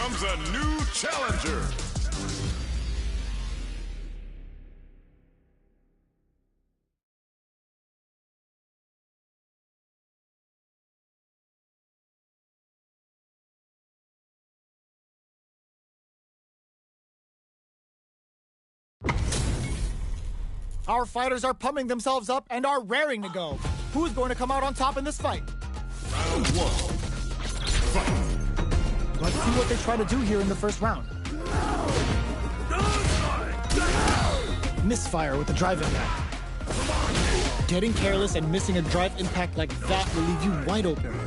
comes a new challenger. Our fighters are pumping themselves up and are raring to go. Who's going to come out on top in this fight? Round one. Fight. Let's see what they try to do here in the first round. Misfire with the drive impact. Getting careless and missing a drive impact like that will leave you wide open.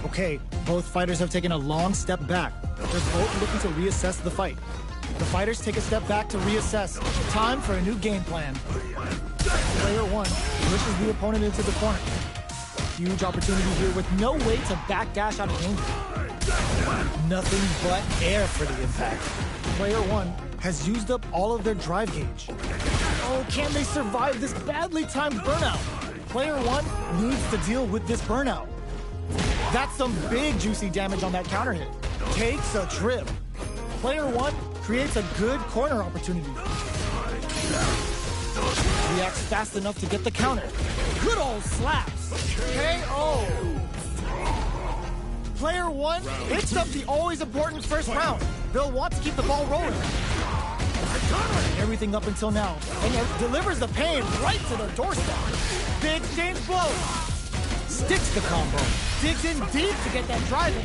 Okay, both fighters have taken a long step back. They're both looking to reassess the fight. The fighters take a step back to reassess. Time for a new game plan. Player one pushes the opponent into the corner. Huge opportunity here with no way to backdash out of danger. Nothing but air for the impact. Player one has used up all of their drive gauge. Oh, can they survive this badly timed burnout? Player one needs to deal with this burnout. That's some big juicy damage on that counter hit. Takes a trip. Player one creates a good corner opportunity. Reacts fast enough to get the counter. Good old slaps. KO. Player one picks up the always important first round. They'll want to keep the ball rolling. Everything up until now. And it delivers the pain right to the doorstep. Big exchange blow. Sticks the combo. Digs in deep to get that drive in.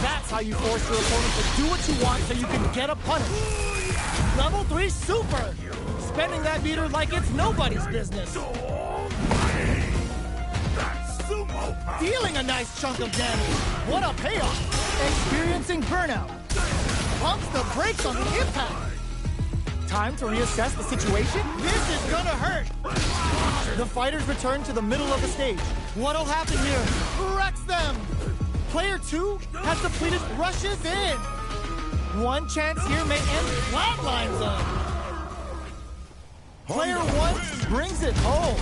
That's how you force your opponent to do what you want so you can get a punish. Level 3 super! Spending that meter like it's nobody's business. Dealing a nice chunk of damage. What a payoff. Experiencing burnout. Pumps the brakes on the impact. Time to reassess the situation. This is gonna hurt. The fighters return to the middle of the stage. What'll happen here? Wrecks them. Player two has depleted, rushes in. One chance here may end flatlines them. Player one brings it home.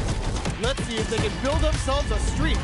Let's see if they can build themselves a streak.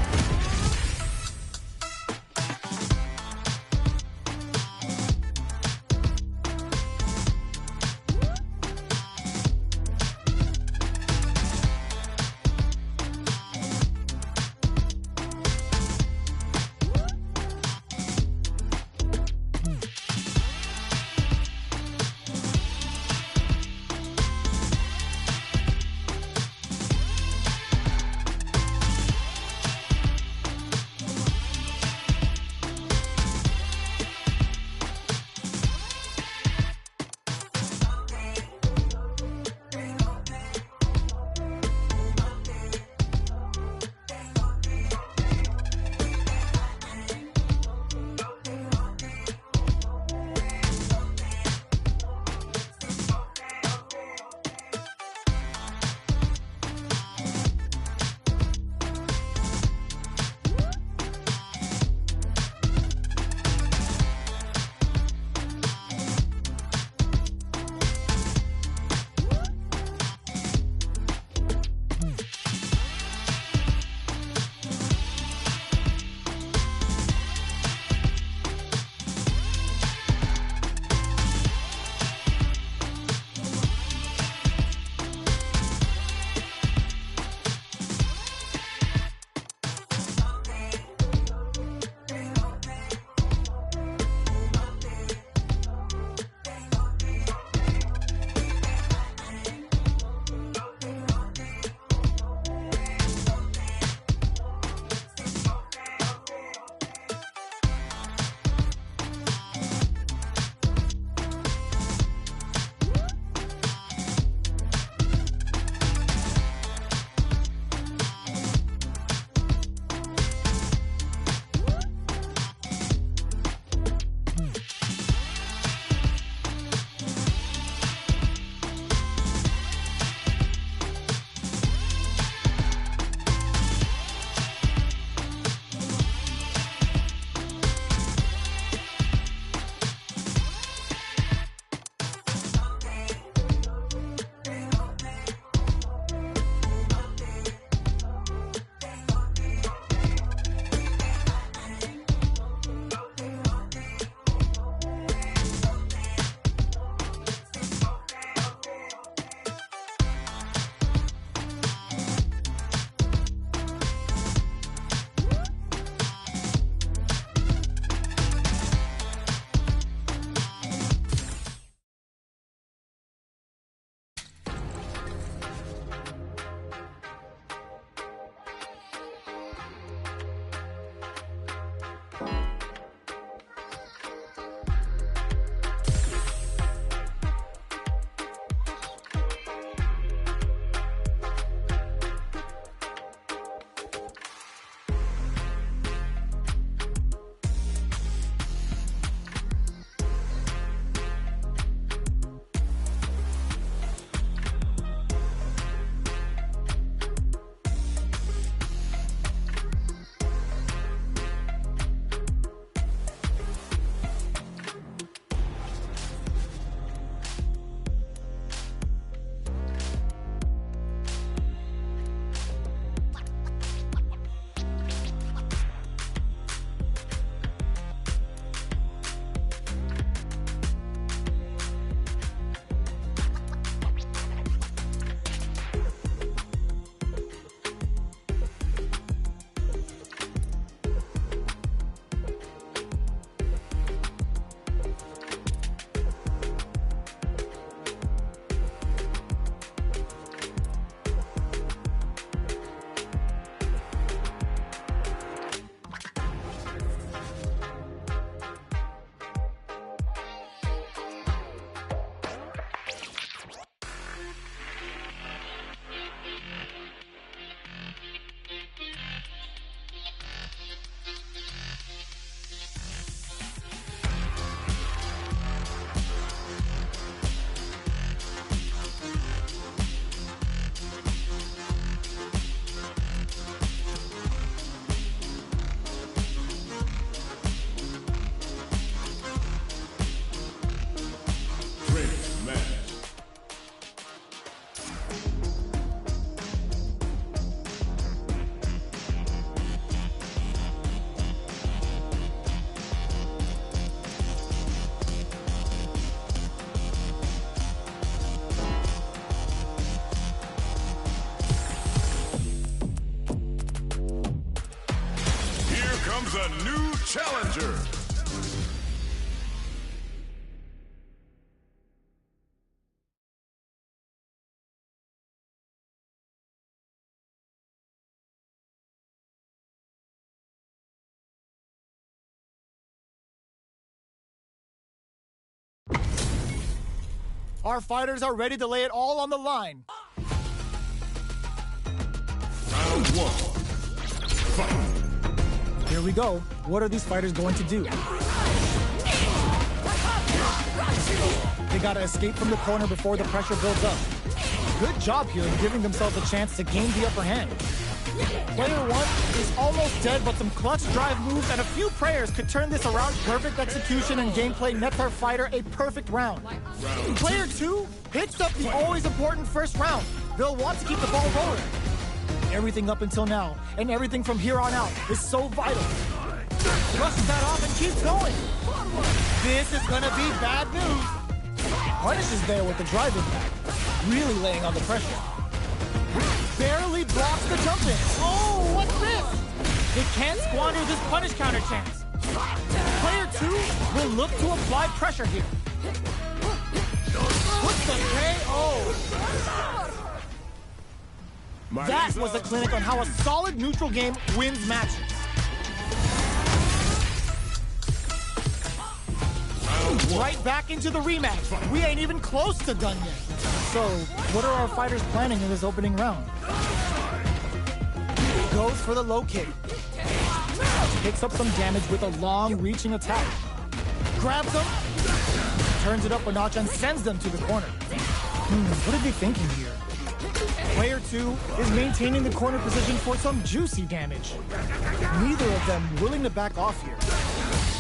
the new challenger. Our fighters are ready to lay it all on the line. Round one. Fight. Here we go. What are these fighters going to do? They gotta escape from the corner before the pressure builds up. Good job here in giving themselves a chance to gain the upper hand. Player one is almost dead, but some clutch drive moves and a few prayers could turn this around. Perfect execution and gameplay nets our fighter a perfect round. Player two picks up the always important first round. They'll want to keep the ball rolling. Everything up until now, and everything from here on out, is so vital. Brushes that off and keeps going. This is gonna be bad news. Punish is there with the drive impact, really laying on the pressure. Barely blocks the jump in. Oh, what's this? They can't squander this punish counter chance. Player two will look to apply pressure here. Puts the KO. That was a clinic on how a solid neutral game wins matches. Right back into the rematch. We ain't even close to done yet. So, what are our fighters planning in this opening round? Goes for the low kick. Picks up some damage with a long, reaching attack. Grabs them, turns it up a notch, and sends them to the corner. What are they thinking here? Player two is maintaining the corner position for some juicy damage. Neither of them willing to back off here.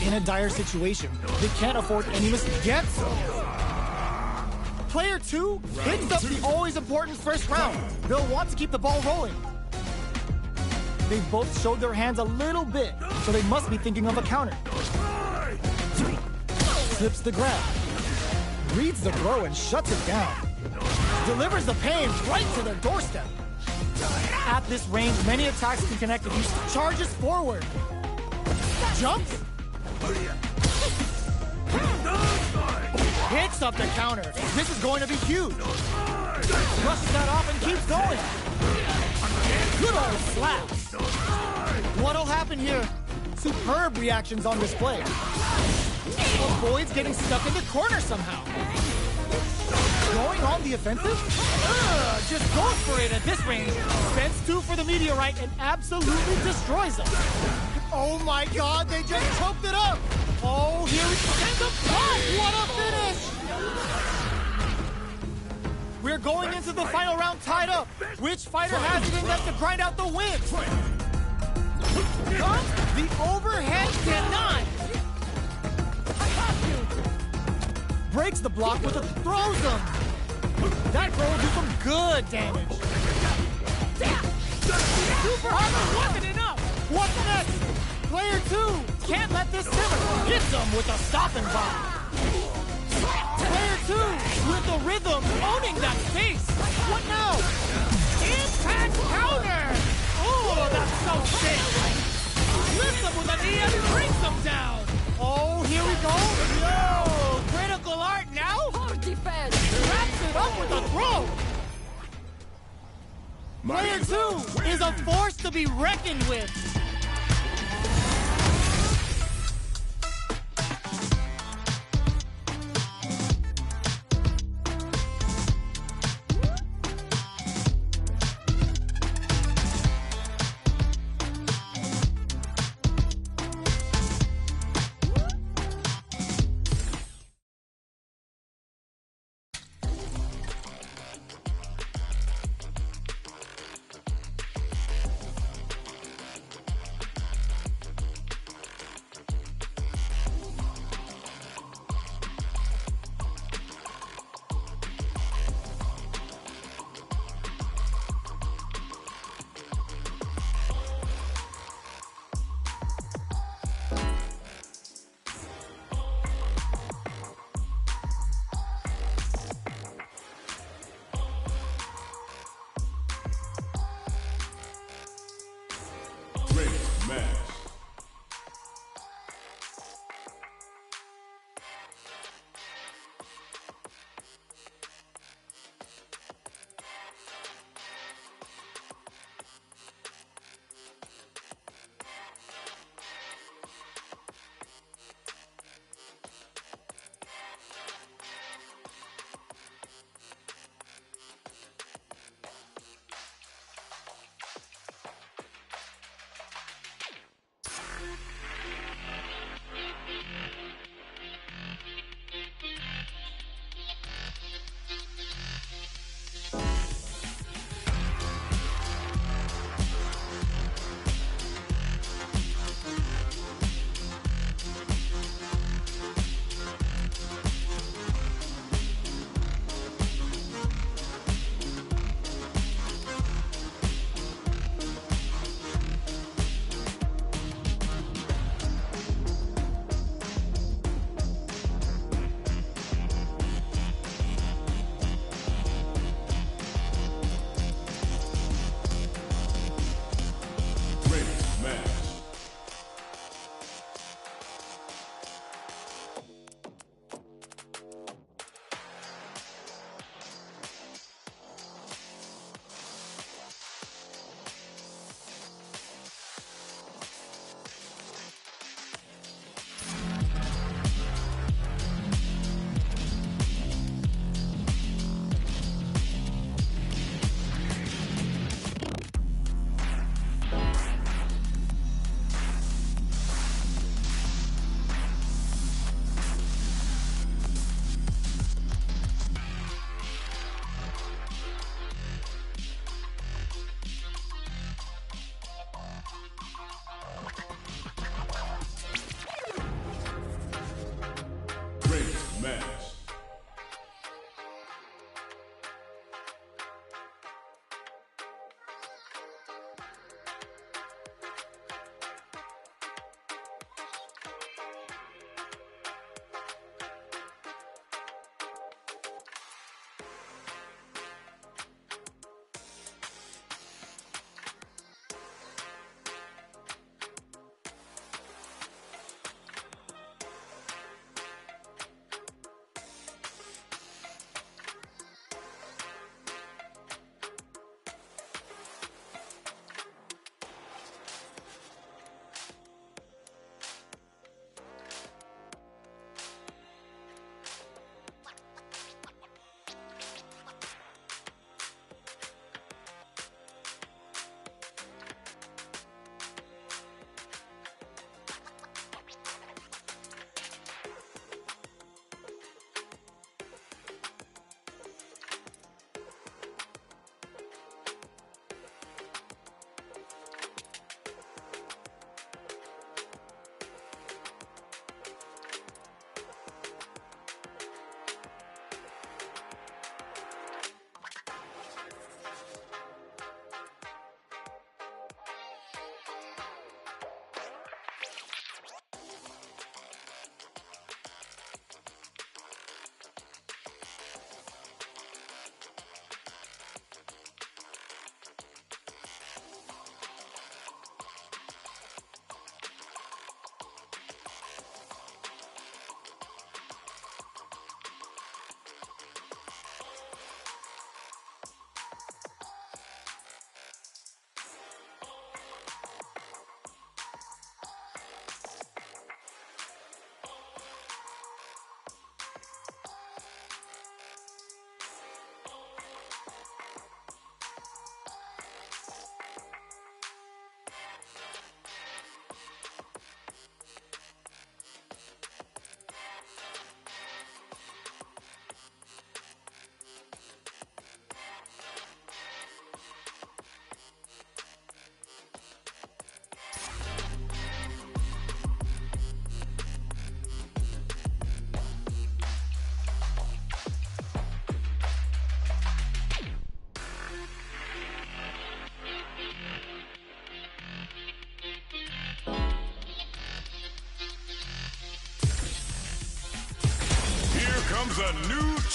In a dire situation, they can't afford any mistakes. Player two picks up the always important first round. They'll want to keep the ball rolling. They both showed their hands a little bit, so they must be thinking of a counter. Slips the grab. Reads the throw and shuts it down. Delivers the pain right to their doorstep. At this range, many attacks can connect if he charges forward. Jumps. Picks up the counter. This is going to be huge. Brushes that off and keeps going. Good old slaps. What'll happen here? Superb reactions on display. Avoids getting stuck in the corner somehow. Going on the offensive? Just goes for it at this range. Spends two for the meteorite and absolutely destroys them. Oh my god, they just choked it up! Oh, here we go. And the block! What a finish! We're going into the final round tied up. Which fighter has it in them to grind out the win? Comes the overhead denied. Breaks the block with a throws him. That throw will do some good damage. Super Armor wasn't enough. What's next? Player two can't let this simmer. Hits him with a stopping bomb. Player two with the rhythm owning that space. What now? Impact counter. Oh, that's so sick. Lifts him with a knee and brings him down. Oh, here we go. Yo, critical art now. Hard defense. Wraps it up with a throw. Player two is a force to be reckoned with.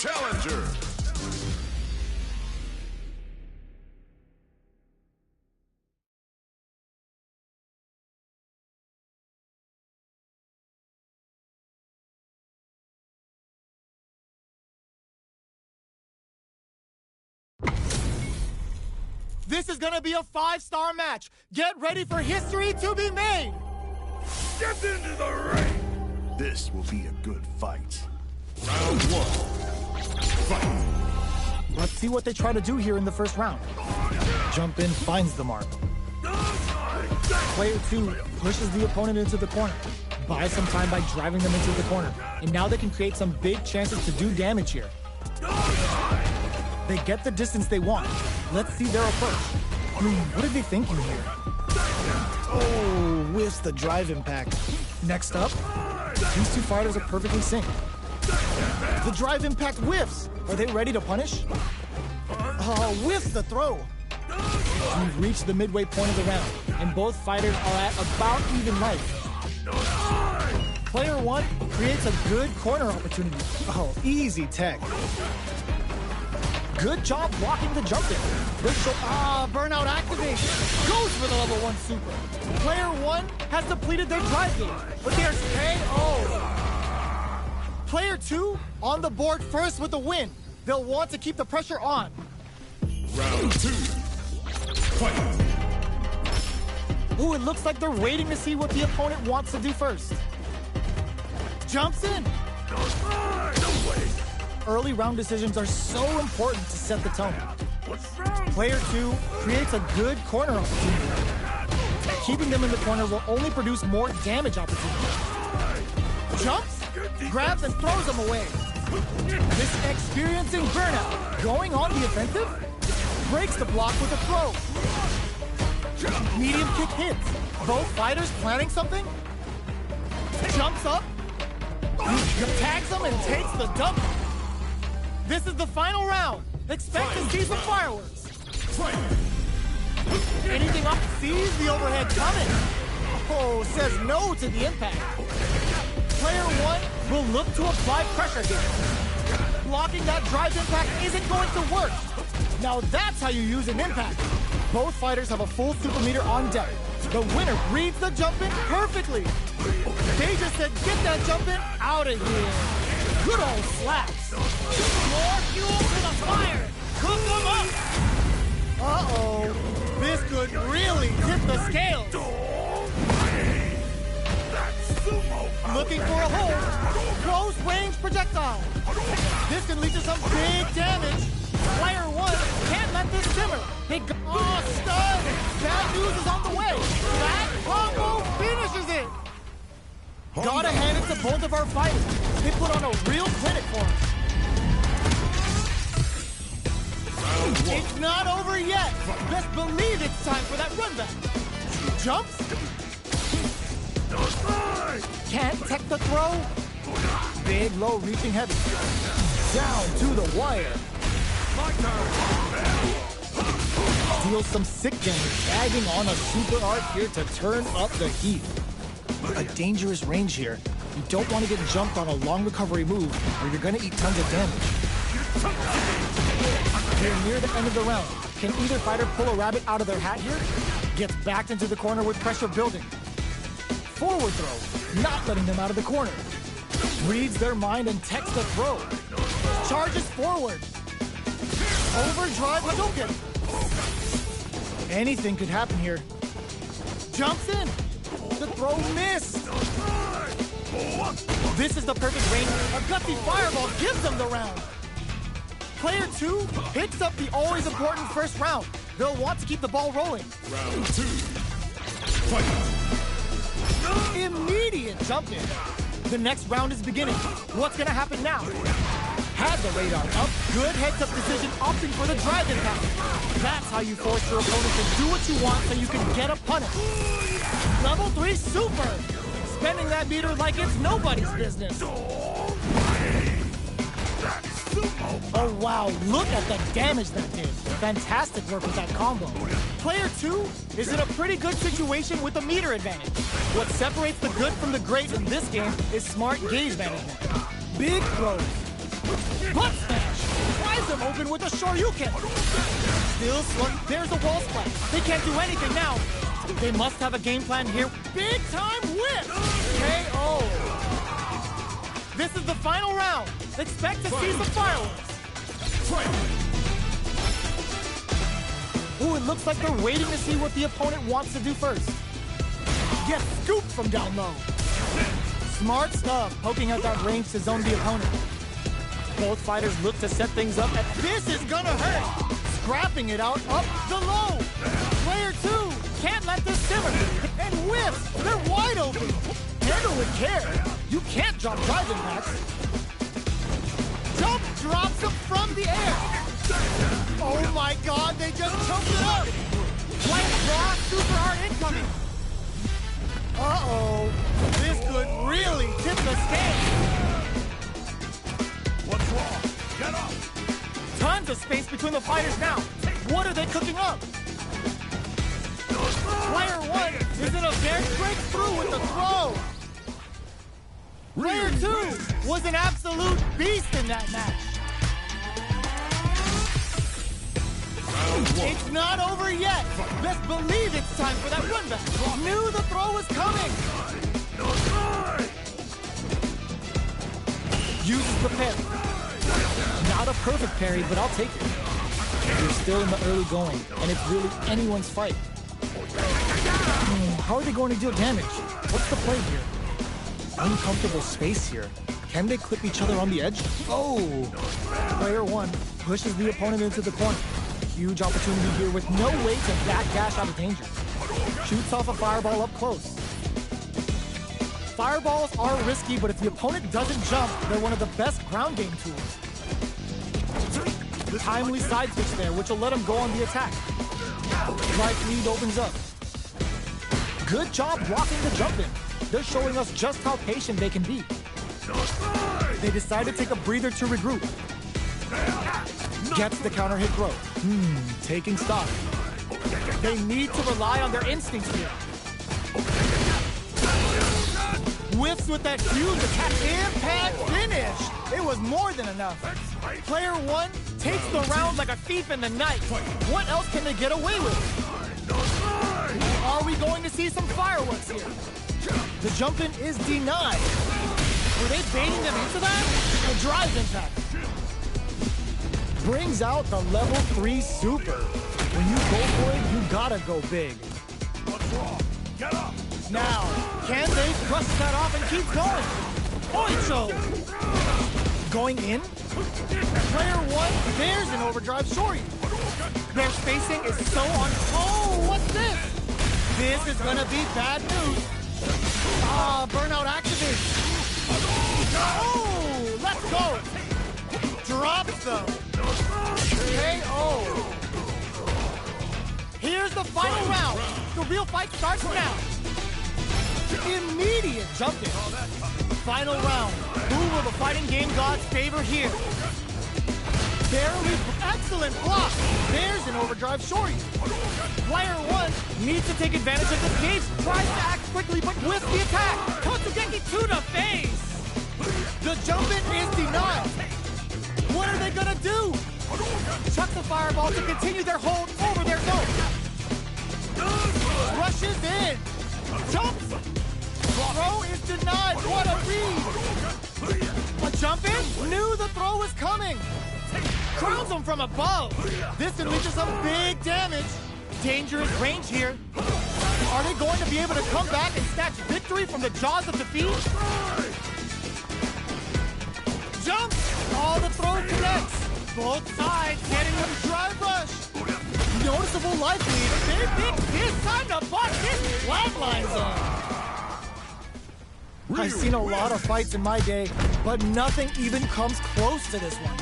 challenger. This is gonna be a 5-star match. Get ready for history to be made. Step into the ring. This will be a good fight. Round 1. Fight. Let's see what they try to do here in the first round. Jump in, finds the mark. Player 2 pushes the opponent into the corner. Buys some time by driving them into the corner. And now they can create some big chances to do damage here. They get the distance they want. Let's see their approach. What are they thinking here? Oh, whiffs the drive impact. Next up, these two fighters are perfectly synced. The drive impact whiffs. Are they ready to punish? Oh, whiffs the throw. We've reached the midway point of the round, and both fighters are at about even life. Player 1 creates a good corner opportunity. Oh, easy tech. Good job blocking the jump in. Burnout activation. Goes for the level 1 super. Player 1 has depleted their drive game, but they are staying. Player 2 on the board first with the win. They'll want to keep the pressure on. Round 2. Fight. Ooh, it looks like they're waiting to see what the opponent wants to do first. Jumps in. Early round decisions are so important to set the tone. Player 2 creates a good corner opportunity. Keeping them in the corner will only produce more damage opportunities. Jumps, grabs, and throws them away. This experiencing burnout, going on the offensive, breaks the block with a throw. Medium kick hits. Both fighters planning something. Jumps up, tags them, and takes the dump. This is the final round. Expect to see some fireworks. Anything up sees the overhead coming. Oh, says no to the impact. Player 1 will look to apply pressure here. Blocking that drive impact isn't going to work. Now that's how you use an impact. Both fighters have a full super meter on deck. The winner reads the jump in perfectly. They just said, get that jump in out of here. Good old slaps. More fuel to the fire. Cook them up. Uh-oh. This could really tip the scales. Looking for a hold. Close range projectile. This can lead to some big damage. Player 1 can't let this simmer. Stun. Bad news is on the way. That combo finishes it. Gotta hand it to both of our fighters. They put on a real clinic for us. It's not over yet. Best believe it's time for that run back. Jumps. Can't tech the throw. Big low reaching heavy. Down to the wire. Deals some sick damage, bagging on a super art here to turn up the heat. A dangerous range here. You don't want to get jumped on a long recovery move, or you're going to eat tons of damage. We're near the end of the round. Can either fighter pull a rabbit out of their hat here? Gets backed into the corner with pressure building. Forward throw, not letting them out of the corner. Reads their mind and techs the throw. Charges forward. Overdrive Hadouken. Anything could happen here. Jumps in. The throw missed. This is the perfect range. A gutsy fireball gives them the round. Player 2 picks up the always important first round. They'll want to keep the ball rolling. Round 2. Fight. Immediate jump in. The next round is beginning. What's gonna happen now? Had the radar up. Good heads-up decision, opting for the drive impact. That's how you force your opponent to do what you want so you can get a punish. Level 3 super. Spending that meter like it's nobody's business. Oh wow, look at the damage that did. Fantastic work with that combo. Player 2 is in a pretty good situation with a meter advantage. What separates the good from the great in this game is smart gauge management. Big throws. Butt smash! Flies him open with a Shoryuken! Still slung. There's a wall splash. They can't do anything now. They must have a game plan here. Big time whip! KO! This is the final round. Expect to see some fireworks. Ooh, it looks like they're waiting to see what the opponent wants to do first. Get scooped from down low. Smart stuff, poking out that range to zone the opponent. Both fighters look to set things up, and this is gonna hurt! Scrapping it out up the low! Player 2 can't let this simmer! And whiffs! They're wide open! Handle with care! You can't drop drive impacts! Jump drops him from the air! Oh my god, they just choked it up! White raw super hard incoming! Uh-oh! This could really tip the scale! What's wrong? Get up! Tons of space between the fighters now! What are they cooking up? Player 1 is in a very breakthrough with the throw! Player 2 was an absolute beast in that match! It's not over yet! Best believe it's time for that run back! Knew the throw was coming! Uses the parry. Not a perfect parry, but I'll take it. We're still in the early going, and it's really anyone's fight. How are they going to deal damage? What's the play here? Uncomfortable space here. Can they clip each other on the edge? Oh! Player 1 pushes the opponent into the corner. Huge opportunity here with no way to backdash out of danger. Shoots off a fireball up close. Fireballs are risky, but if the opponent doesn't jump, they're one of the best ground game tools. Timely side switch there, which will let him go on the attack. Right lead opens up. Good job blocking the jump in. They're showing us just how patient they can be. They decide to take a breather to regroup. Gets the counter hit throw. Taking stock. They need to rely on their instincts here. Whiffs with that huge attack. Impact finish. It was more than enough. Player 1 takes the round like a thief in the night. What else can they get away with? Are we going to see some fireworks here? The jump-in is denied. Were they baiting them into that? A drive impact. Brings out the level 3 super. When you go for it, you gotta go big. What's wrong? Get up! Now, can they brush that off and keep going? Oicho! Going in? Player 1, there's an overdrive shorty. Their spacing is so on. Oh, what's this? This is gonna be bad news. Burnout activate. Oh, let's go. Drops them. KO. Here's the final round. The real fight starts now. Immediate jump in. Final round. Who will the fighting game gods favor here? Barely. Excellent block. There's an overdrive shorty. Player 1 needs to take advantage of the gauge. Tries to act quickly, but with the attack. Totsugeki to the face. The jump-in is denied. What are they gonna do? Chuck the fireball to continue their hold over their zone. Rushes in. Jumps. Throw is denied. What a read. A jump-in? Knew the throw was coming. Crowns him from above. This can lead to some big damage. Dangerous range here. Are they going to be able to come back and snatch victory from the jaws of defeat? Jump! All the throw connects. Both sides getting them drive rush. Noticeable life lead. They think this time to bust this flatline zone. I've seen a lot of fights in my day, but nothing even comes close to this one.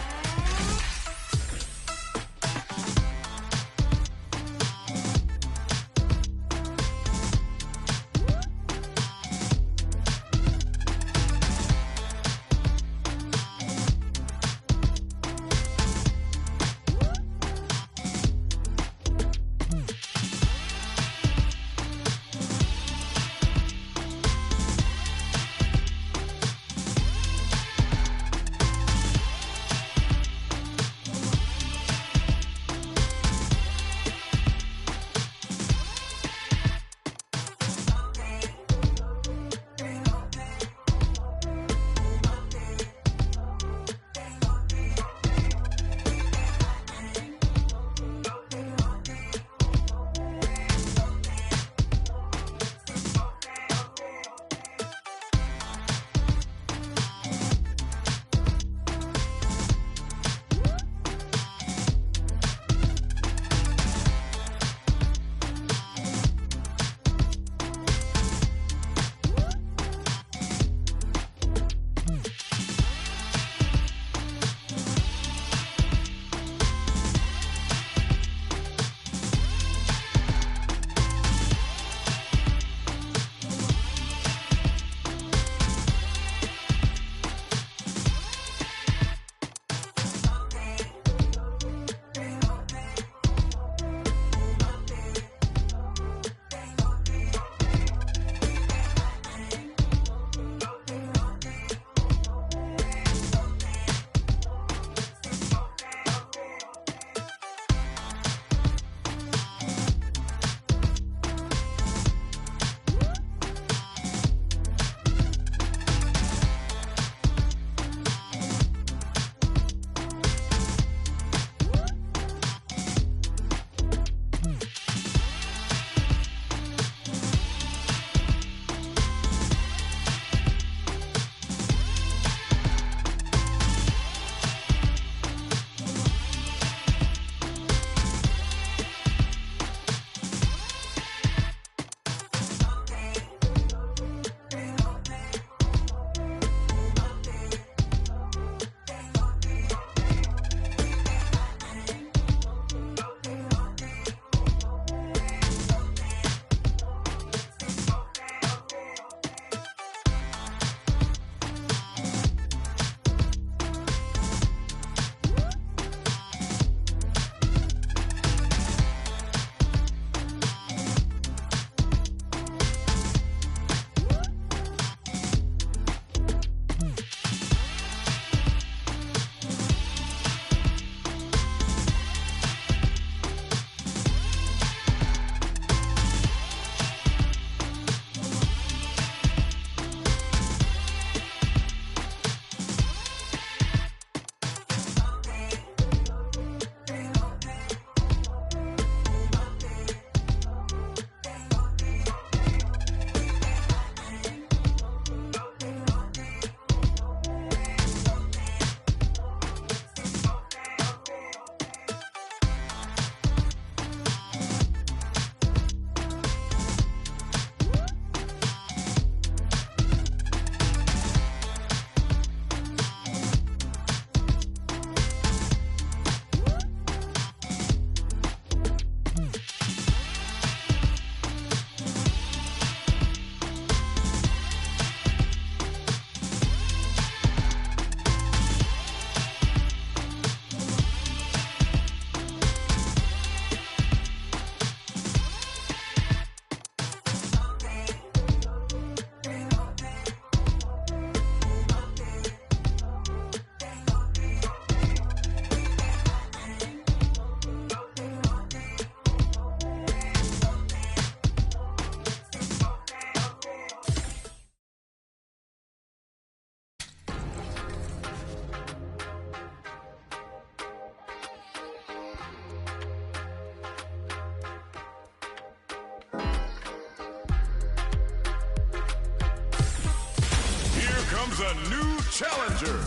comes a new challenger.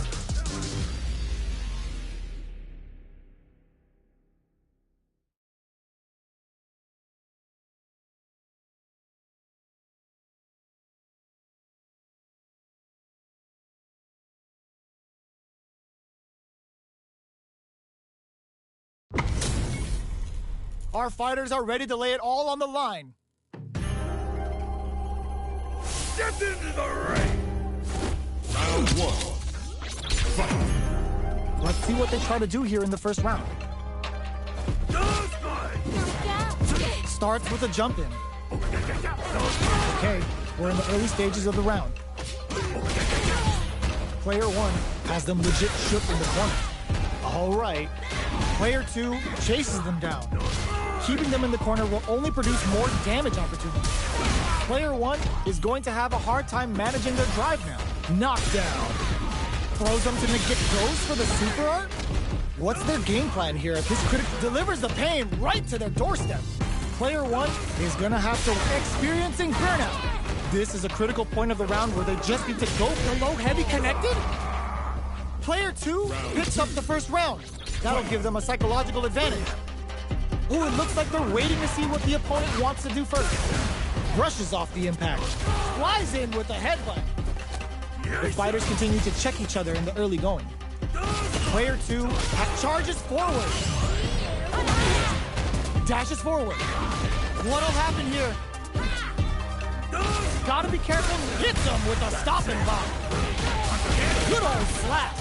Our fighters are ready to lay it all on the line. Get into the ring. Round one. Fight. Let's see what they try to do here in the first round. Starts with a jump in. Okay, we're in the early stages of the round. Player 1 has them legit shook in the corner. All right. Player 2 chases them down. Keeping them in the corner will only produce more damage opportunities. Player 1 is going to have a hard time managing their drive now. Knockdown. Throws them to negate those for the super art? What's their game plan here if this critic delivers the pain right to their doorstep? Player 1 is gonna have to experiencing burnout. This is a critical point of the round where they just need to go below heavy connected. Player 2 picks up the first round. That'll give them a psychological advantage. Ooh, it looks like they're waiting to see what the opponent wants to do first. Brushes off the impact. Flies in with a headbutt. The fighters continue to check each other in the early going. Player 2 charges forward. Dashes forward. What'll happen here? Gotta be careful. Hits him with a stopping bomb. Good old slap.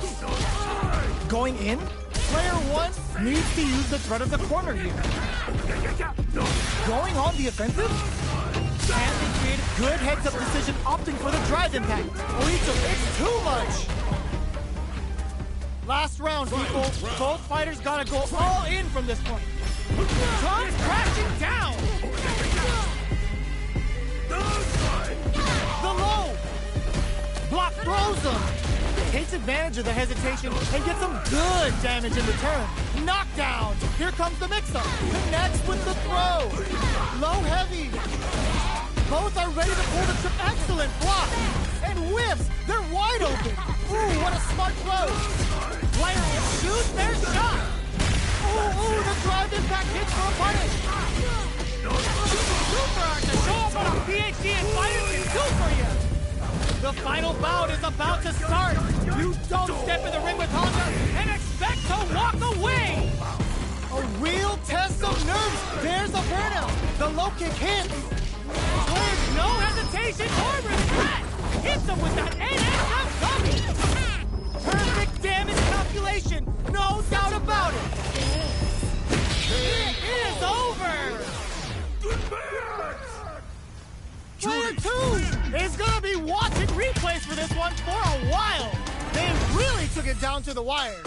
Going in? Player 1 needs to use the threat of the corner here. Going on the offensive? And they create a good heads-up decision opting for the drive impact. It's too much! Last round, people. Both fighters gotta go all in from this point. Comes crashing down! The low! Block throws him! Takes advantage of the hesitation and gets some good damage in return. Knockdown! Here comes the mix-up. Connects with the throw. Low heavy. Both are ready to pull the trip. Excellent block. And whiffs. They're wide open. Ooh, what a smart throw. Player shoots their shot. Ooh, the drive impact hits for a punish. Super art to show up what a PhD in fighters can do for you. The final bout is about to start. You don't step in the ring with Honda and expect to walk away. A real test of nerves. There's a burnout. The low kick hits. Players no hesitation or regret. Hits him with that NSF dummy. Perfect damage calculation. No doubt about it. It is over. Player 2 is gonna be watching replays for this one for a while. They really took it down to the wire.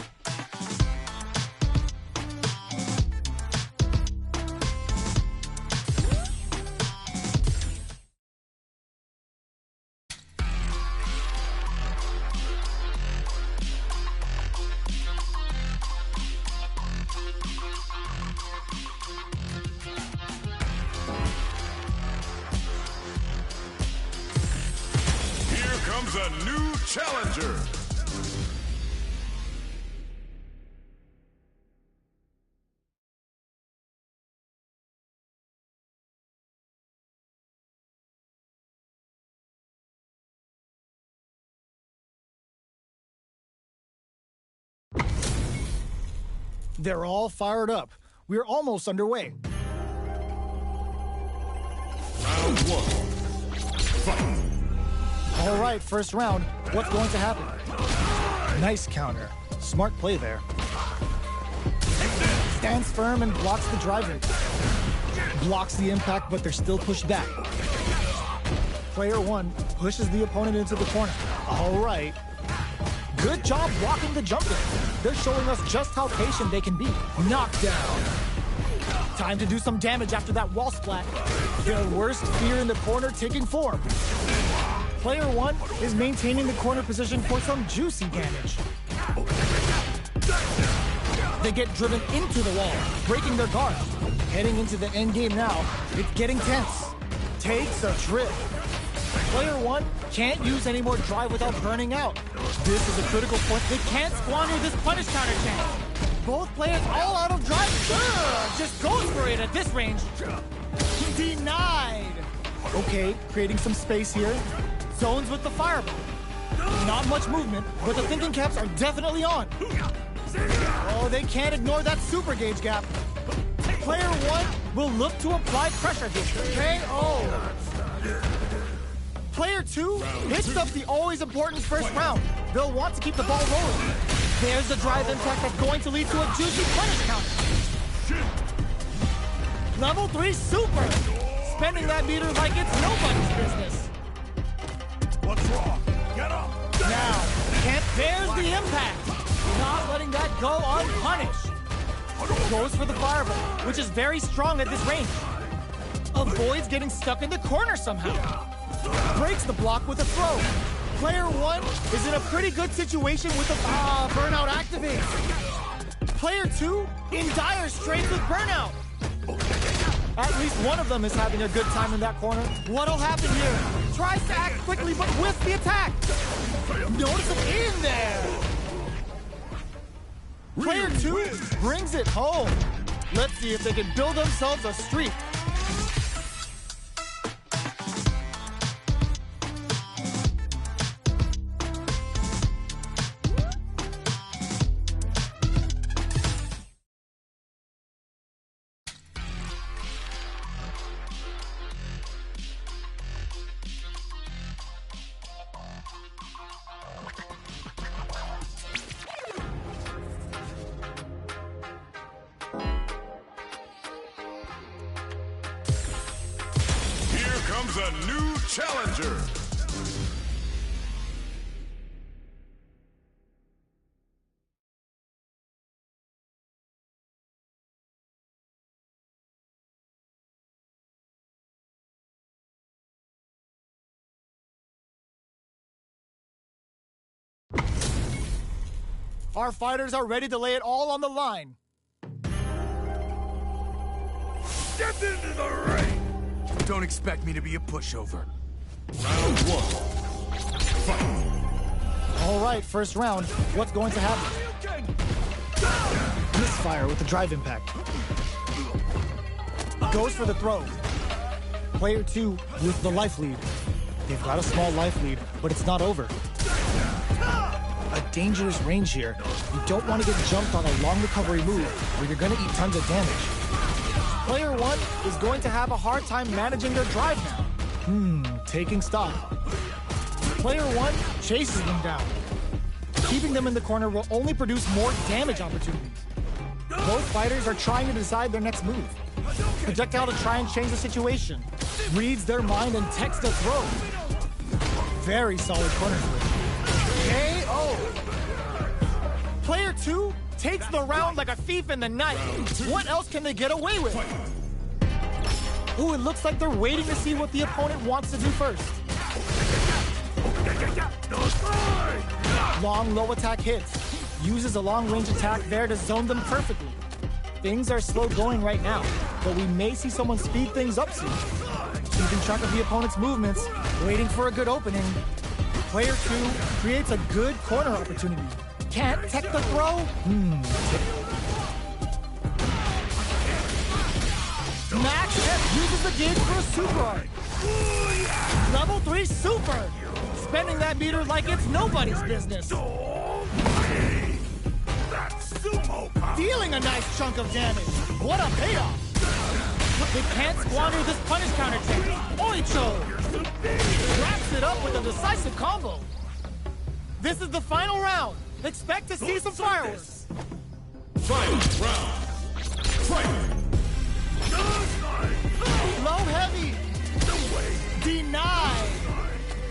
Comes a new challenger. They're all fired up. We're almost underway. Round one. Fight. All right, first round. What's going to happen? Nice counter. Smart play there. Stands firm and blocks the drive impact. Blocks the impact, but they're still pushed back. Player 1 pushes the opponent into the corner. All right. Good job blocking the jump in. They're showing us just how patient they can be. Knockdown. Time to do some damage after that wall splat. Their worst fear in the corner taking form. Player 1 is maintaining the corner position for some juicy damage. They get driven into the wall, breaking their guard. Heading into the end game now, it's getting tense. Takes a trip. Player 1 Can't use any more drive without burning out. This is a critical point. They can't squander this punish counter chance. Both players all out of drive. Just goes for it at this range. Denied. Okay, creating some space here. Zones with the fireball. Not much movement, but the thinking caps are definitely on. Oh, they can't ignore that super gauge gap. Player one will look to apply pressure here. KO. Player two hits up the always important first round. They'll want to keep the ball rolling. There's the drive impact that's going to lead to a juicy punish counter. Level 3 super. Spending that meter like it's nobody's business. What's wrong? Get up! Now, there's the impact. Not letting that go unpunished. Goes for the fireball, which is very strong at this range. Avoids getting stuck in the corner somehow. Breaks the block with a throw. Player one is in a pretty good situation with a burnout activate. Player two in dire straits with burnout. At least one of them is having a good time in that corner. What'll happen here? Tries to act quickly, but whiffs the attack. Notice him in there. Player two brings it home. Let's see if they can build themselves a streak. Comes a new challenger. Our fighters are ready to lay it all on the line. Get into the ring. Don't expect me to be a pushover. Round one. Fight. All right, first round. What's going to happen? Misfire with the drive impact. Goes for the throw. Player two with the life lead. They've got a small life lead, but it's not over. A dangerous range here. You don't want to get jumped on a long recovery move, or you're going to eat tons of damage. Player one is going to have a hard time managing their drive now. Taking stock. Player one chases them down. Keeping them in the corner will only produce more damage opportunities. Both fighters are trying to decide their next move. Projectile to try and change the situation. Reads their mind and texts a throw. Very solid corner switch. KO. Player two takes the round like a thief in the night. What else can they get away with? Ooh, it looks like they're waiting to see what the opponent wants to do first. Long, low attack hits. Uses a long-range attack there to zone them perfectly. Things are slow going right now, but we may see someone speed things up soon. Keeping track of the opponent's movements, waiting for a good opening. Player two creates a good corner opportunity. Can't tech the throw? Max uses the gauge for a super art. Level 3 super. Spending that meter like it's nobody's business. Dealing a nice chunk of damage. What a payoff. They can't squander this punish counter chance. Oicho. Wraps it up with a decisive combo. This is the final round. Expect to see some fireworks. Final round. Fight. Low heavy. Denied.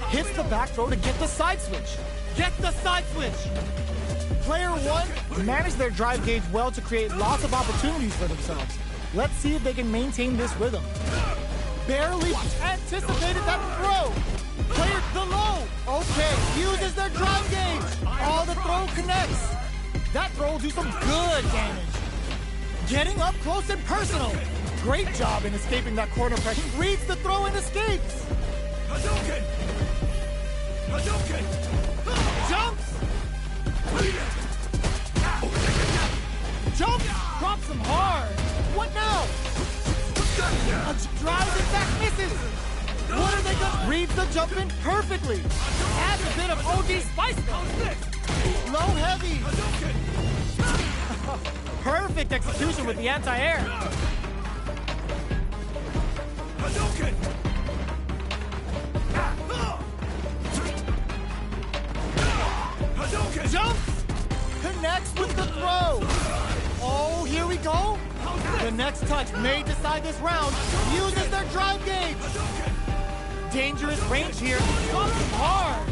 Hits the back throw to get the side switch. Get the side switch. Player one managed their drive gauge well to create lots of opportunities for themselves. Let's see if they can maintain this rhythm. Barely anticipated that throw. Player the low. Okay, uses their drive gauge. All the throw connects. That throw will do some good damage. Getting up close and personal. Great job in escaping that corner pressure. Reads the throw and escapes. Jumps! Jumps! Drops him hard! What now? Drives it back, misses! What are they gonna... Reads the jump in perfectly! Adds a bit of OD spice though! Low heavy! Perfect execution with the anti-air! Jumps! Connects with the throw! Oh, here we go! The next touch may decide this round. Uses their drive gauge! Dangerous range here. Drops him hard!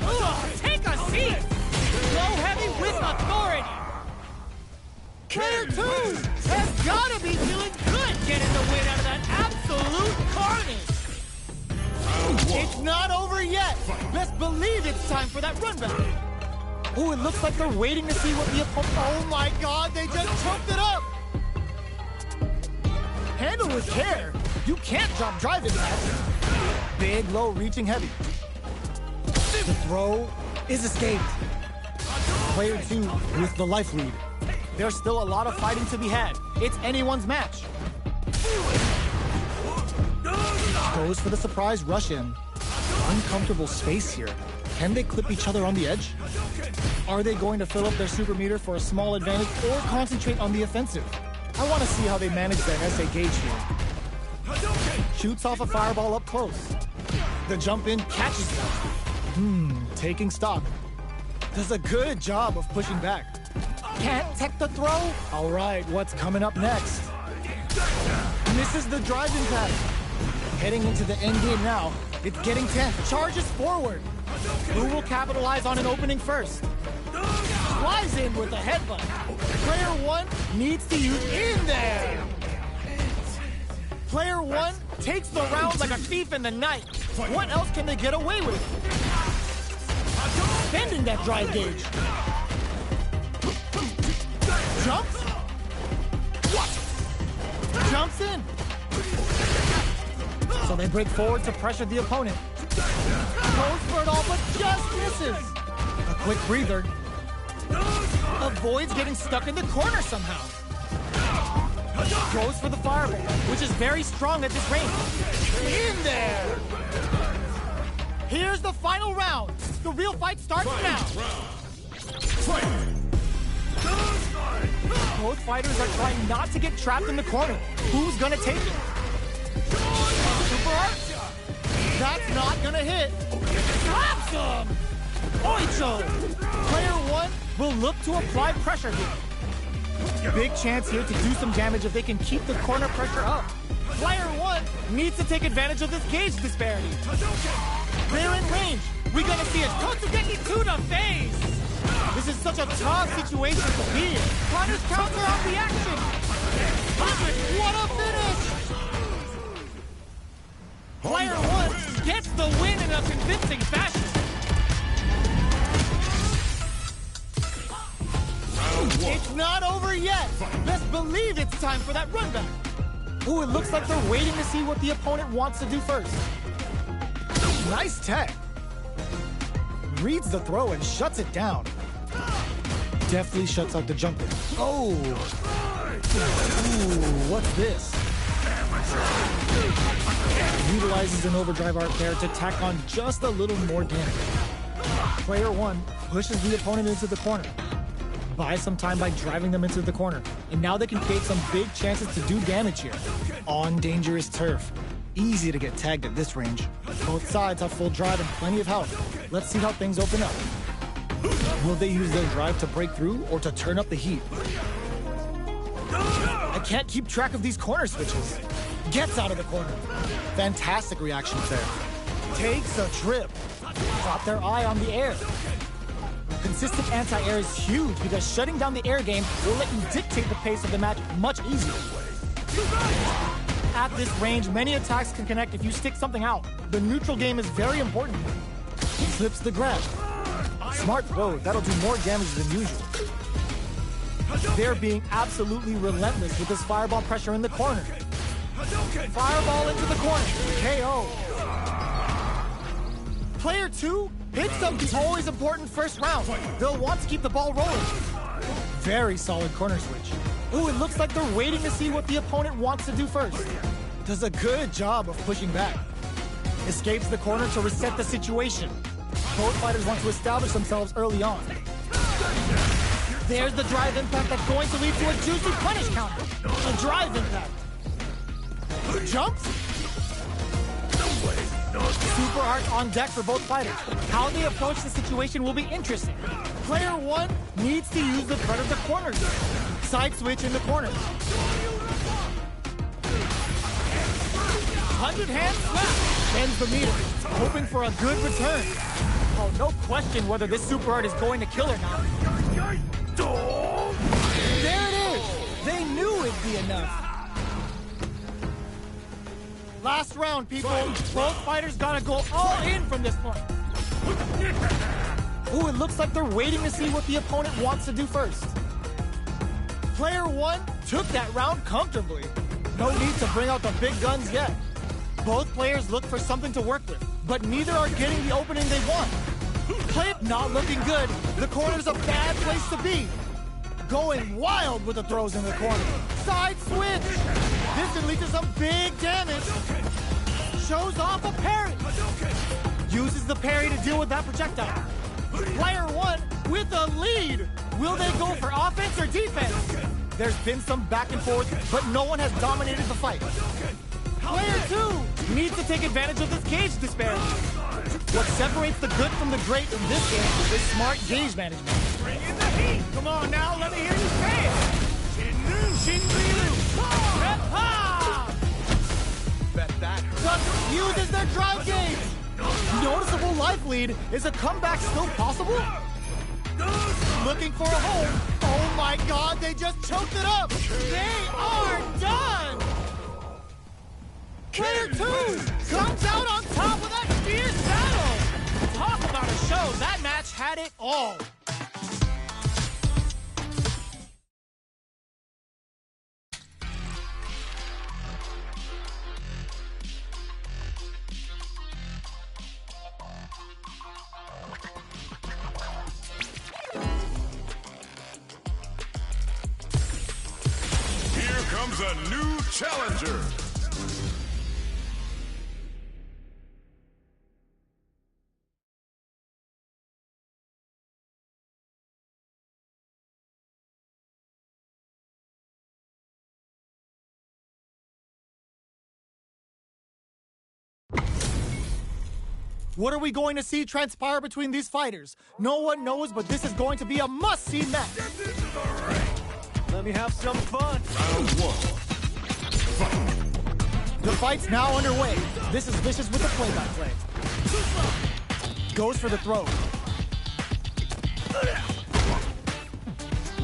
Ugh, take a seat! Low heavy with authority! Player 2 has gotta be feeling good getting the win out of that absolute carnage! It's not over yet! Best believe it's time for that run back! Oh, it looks like they're waiting to see what the opponent... Oh my god, they just choked it up! Handle with care. You can't drop drive in that. Big, low, reaching heavy. The throw is escaped. Player 2 with the life lead. There's still a lot of fighting to be had. It's anyone's match. Goes for the surprise rush in. Uncomfortable space here. Can they clip each other on the edge? Are they going to fill up their super meter for a small advantage or concentrate on the offensive? I want to see how they manage their SA gauge here. Shoots off a fireball up close. The jump in catches them. Taking stock. Does a good job of pushing back. Can't tech the throw? All right, what's coming up next? Misses the drive impact. Heading into the end game now. It's getting tense. Charges forward. Who will capitalize on an opening first? Flies in with a headbutt. Player 1 needs to use in there. Player 1 takes the round like a thief in the night. What else can they get away with? Spending that drive gauge. Jumps. Jumps in. So they break forward to pressure the opponent. Goes for it all, but just misses. A quick breather. Avoids getting stuck in the corner somehow. Goes for the fireball, which is very strong at this range. In there! Here's the final round. The real fight starts now. Both fighters are trying not to get trapped in the corner. Who's gonna take it? Super art? That's not gonna hit. Slaps him! Oicho! Player 1 will look to apply pressure here. Big chance here to do some damage if they can keep the corner pressure up. Player 1 needs to take advantage of this gauge disparity. They're in range. We're gonna see a Totsugeki to the face. This is such a tough situation to be in. Punish counter on the action. What a finish! Player 1 gets the win in a convincing fashion. It's not over yet. Best believe it's time for that run back. Ooh, it looks like they're waiting to see what the opponent wants to do first. Nice tech. Reads the throw and shuts it down. Deftly shuts out the jumper. Oh. Ooh, what's this? Utilizes an overdrive arc there to tack on just a little more damage. Player 1 pushes the opponent into the corner. Buys some time by driving them into the corner. And now they can create some big chances to do damage here. On dangerous turf. Easy to get tagged at this range. Both sides have full drive and plenty of health. Let's see how things open up. Will they use their drive to break through or to turn up the heat? I can't keep track of these corner switches. Gets out of the corner. Fantastic reactions there. Takes a trip. Got their eye on the air. Consistent anti-air is huge because shutting down the air game will let you dictate the pace of the match much easier. At this range, many attacks can connect if you stick something out. The neutral game is very important. Slips the grab. Smart throw, that'll do more damage than usual. They're being absolutely relentless with this fireball pressure in the corner. Fireball into the corner. KO. Player 2 Picks up the always important first round. They'll want to keep the ball rolling. Very solid corner switch. Ooh, it looks like they're waiting to see what the opponent wants to do first. Does a good job of pushing back. Escapes the corner to reset the situation. Both fighters want to establish themselves early on. There's the drive impact that's going to lead to a juicy punish counter. A drive impact. Jumps? Super art on deck for both fighters. How they approach the situation will be interesting. Player one needs to use the threat of the corners. Side switch in the corner. 100 hand slap. Bends the meter. Hoping for a good return. Oh, no question whether this super art is going to kill or not. There it is. They knew it'd be enough. Last round, people. Both fighters gotta go all in from this point. Ooh, it looks like they're waiting to see what the opponent wants to do first. Player one took that round comfortably. No need to bring out the big guns yet. Both players look for something to work with, but neither are getting the opening they want. Play not looking good. The corner's a bad place to be. Going wild with the throws in the corner. Side switch. This can lead to some big damage. Shows off a parry. Uses the parry to deal with that projectile. Player one with a lead. Will they go for offense or defense? There's been some back and forth, but no one has dominated the fight. Player two needs to take advantage of this gauge disparity. What separates the good from the great in this game is smart gauge management. Bring in the heat! Come on now, let me hear you say it! Shin-Ryu! Bet that hurt. Just uses their drive gauge. Noticeable life lead. Is a comeback still possible? Looking for a hole. Oh my god, they just choked it up. They are done. Player two comes out on top with that fierce battle. Talk about a show. That match had it all. Here comes a new challenger. What are we going to see transpire between these fighters? No one knows, but this is going to be a must-see match. Let me have some fun. Round one. Fight. The fight's now underway. This is Vicious with the play-by-play. Goes for the throw.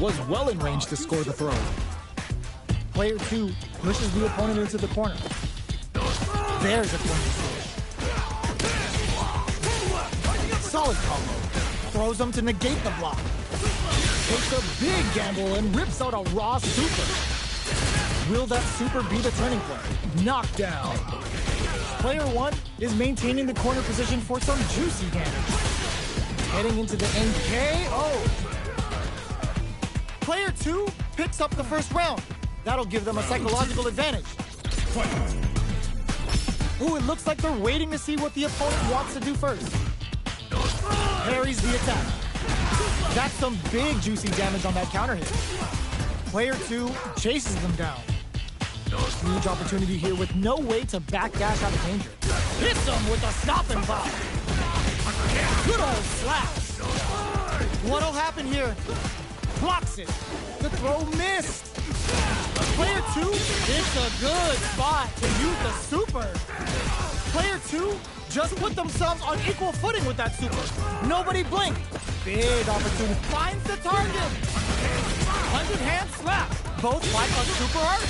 Was well in range to score the throw. Player two pushes the opponent into the corner. There's a corner switch. Solid combo. Throws him to negate the block. Takes a big gamble and rips out a raw super. Will that super be the turning point? Knockdown. Player one is maintaining the corner position for some juicy damage. Heading into the NKO. Player two picks up the first round. That'll give them a psychological advantage. Ooh, it looks like they're waiting to see what the opponent wants to do first. Parries the attack. That's some big juicy damage on that counter hit. Player two chases them down. Huge opportunity here with no way to backdash out of danger. Hits them with a stopping block. Good old slash. What'll happen here? Blocks it. The throw missed. Player two, it's a good spot to use the super. Player two just put themselves on equal footing with that super. Nobody blinked. Big opportunity. Finds the target. 100 hand slap. Both fight on super art.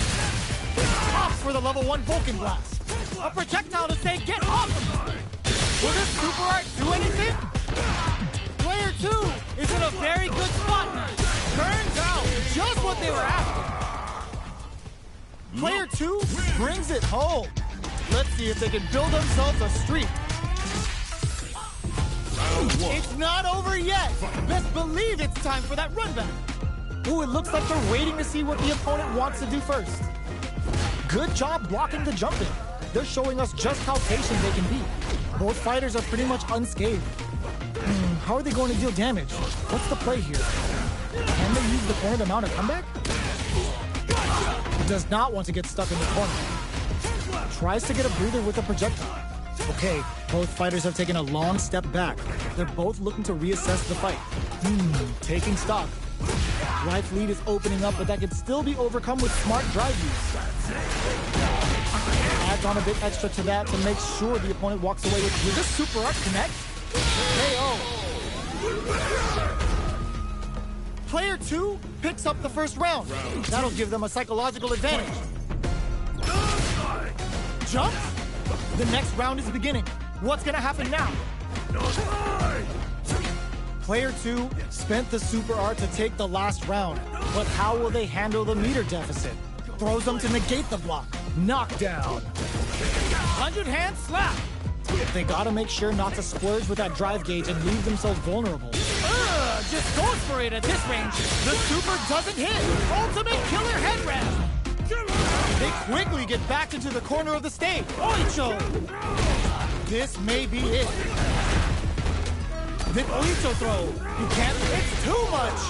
Pops for the level 1 Vulcan blast. A projectile to say, get off of me. Will this super art do anything? Player two is in a very good spot now. Turns out just what they were after. Player two brings it home. Let's see if they can build themselves a streak. Round It's not over yet. Best believe it's time for that run back. Ooh, it looks like they're waiting to see what the opponent wants to do first. Good job blocking the jump in. They're showing us just how patient they can be. Both fighters are pretty much unscathed. How are they going to deal damage? What's the play here? Can they use the corner to mount a comeback? Does not want to get stuck in the corner. Tries to get a breather with a projectile. Okay, both fighters have taken a long step back. They're both looking to reassess the fight. Taking stock. Life lead is opening up, but that can still be overcome with smart drive use. Adds on a bit extra to that to make sure the opponent walks away with, will this super art connect? KO. Player 2 picks up the first round. That'll give them a psychological advantage. Jump. The next round is beginning. What's gonna happen now? Player 2 spent the super art to take the last round, but how will they handle the meter deficit? Throws them to negate the block. Knockdown. 100-hand slap. They gotta make sure not to splurge with that drive gauge and leave themselves vulnerable. Just goes for it at this range. The super doesn't hit. Ultimate killer head ram. They quickly get back into the corner of the stage. Oicho! This may be it. The Oicho throw. You can't. It's too much.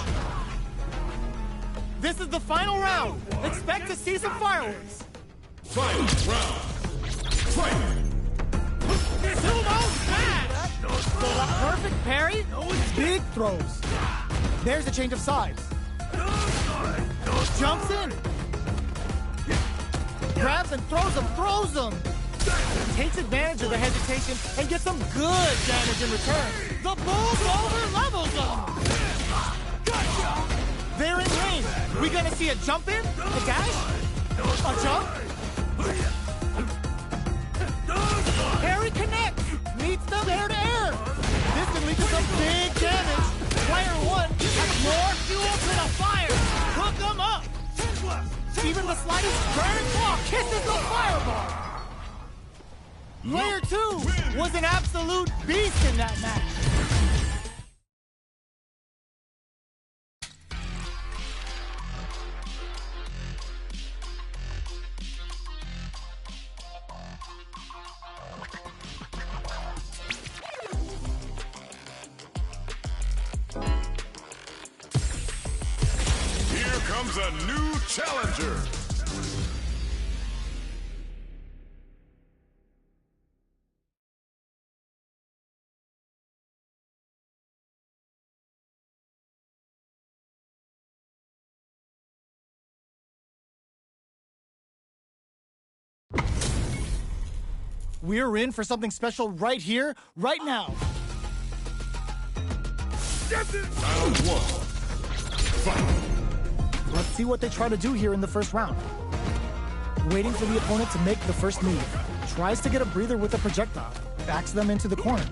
This is the final round. Expect to see some fireworks. Final round. Fight! Sumo's smash! So the perfect parry? Big throws. There's a change of sides. Jumps in. Grabs and throws him. Takes advantage of the hesitation and gets some good damage in return. The bulldozer levels them. They're in range. We gonna see a jump in? A dash? A jump? Parry connects. Meets them air to air. This can lead to some big damage. Player 1 has more fuel to the fire. Hook them up. Even the slightest burn claw kisses the fireball. Player 2 was an absolute beast in that match. Here comes a new challenger. We're in for something special right here, right now. Round 1. Fight! Let's see what they try to do here in the first round. Waiting for the opponent to make the first move. Tries to get a breather with a projectile. Backs them into the corner.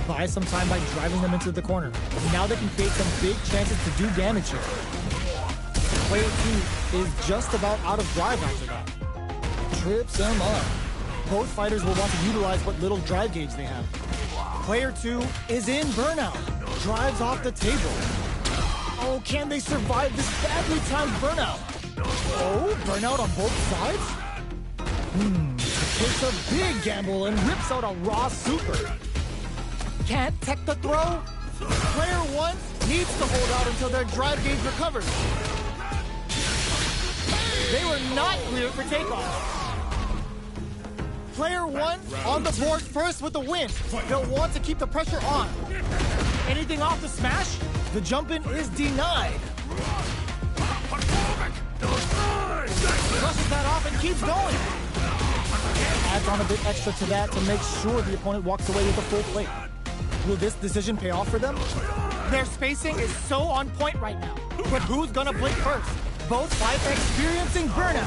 Buys some time by driving them into the corner. Now they can create some big chances to do damage here. Player 2 is just about out of drive after that. Trips them up. Both fighters will want to utilize what little drive gauge they have. Player 2 is in burnout. Drives off the table. Oh, can they survive this badly timed burnout? Oh, burnout on both sides? Takes a big gamble and rips out a raw super. Can't tech the throw? Player 1 needs to hold out until their drive gauge recovers. They were not clear for takeoff. Player 1 on the board first with the win. They'll want to keep the pressure on. Anything off the smash? The jump-in is denied. Brushes that off and keeps going. Adds on a bit extra to that to make sure the opponent walks away with a full plate. Will this decision pay off for them? Their spacing is so on point right now. But who's gonna blink first? Both fights are experiencing burnout.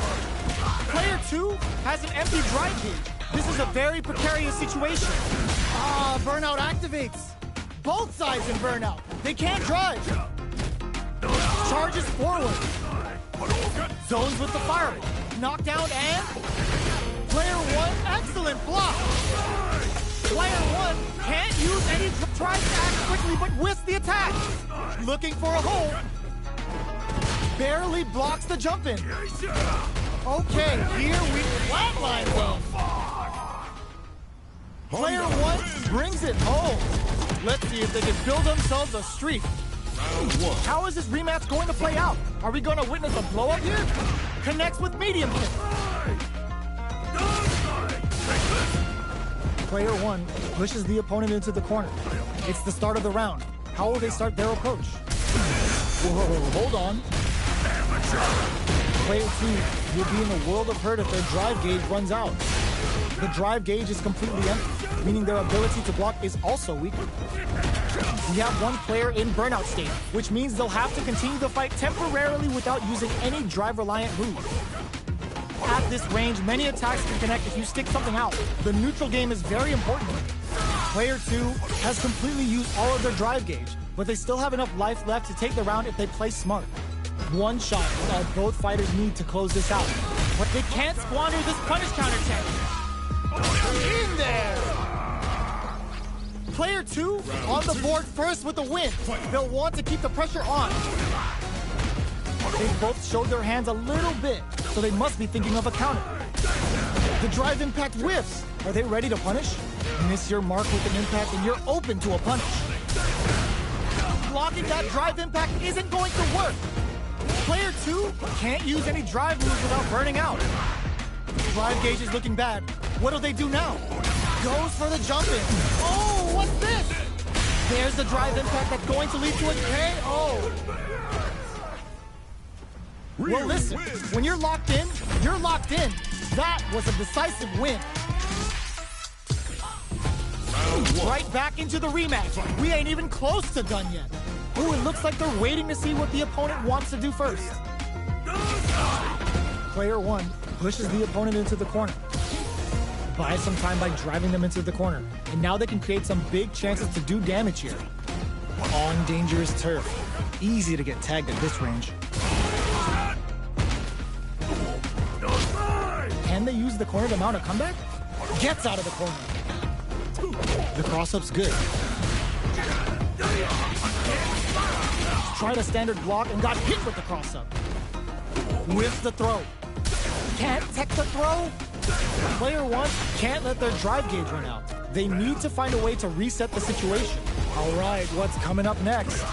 Player 2 has an empty drive gauge. This is a very precarious situation. Burnout activates. Both sides in burnout. They can't drive. Charges forward. Zones with the fireball. Knockdown and... Player 1, excellent block. Player one can't use any, tries to act quickly but whiffs the attack. Looking for a hole. Barely blocks the jump in. Okay, here we flatline them. Player one brings it home. Let's see if they can build themselves a streak. How is this rematch going to play out? Are we going to witness a blow up here? Connects with medium kick. Player one pushes the opponent into the corner. It's the start of the round. How will they start their approach? Whoa, hold on. Player two will be in a world of hurt if their drive gauge runs out. The drive gauge is completely empty, meaning their ability to block is also weakened. We have one player in burnout state, which means they'll have to continue the fight temporarily without using any drive-reliant moves. At this range, many attacks can connect if you stick something out. The neutral game is very important. Player two has completely used all of their drive gauge, but they still have enough life left to take the round if they play smart. One shot is all both fighters need to close this out. But they can't squander this punish counterattack. In there! Player two on the board first with the win. They'll want to keep the pressure on. They both showed their hands a little bit, so they must be thinking of a counter. The drive impact whiffs. Are they ready to punish? Miss your mark with an impact and you're open to a punish. Blocking that drive impact isn't going to work. Player two can't use any drive moves without burning out. Drive gauge is looking bad. What do they do now? Goes for the jump in. Oh, what's this? There's the drive impact that's going to lead to a KO. Well, listen, when you're locked in, you're locked in. That was a decisive win. Right back into the rematch. We ain't even close to done yet. Ooh, it looks like they're waiting to see what the opponent wants to do first. Player one pushes the opponent into the corner. Buys some time by driving them into the corner. And now they can create some big chances to do damage here. On dangerous turf. Easy to get tagged at this range. Can they use the corner to mount a comeback? Gets out of the corner. The cross-up's good. Tried a standard block and got hit with the cross-up. With the throw. Can't tech the throw. Player one can't let their drive gauge run out. They need to find a way to reset the situation. All right, what's coming up next?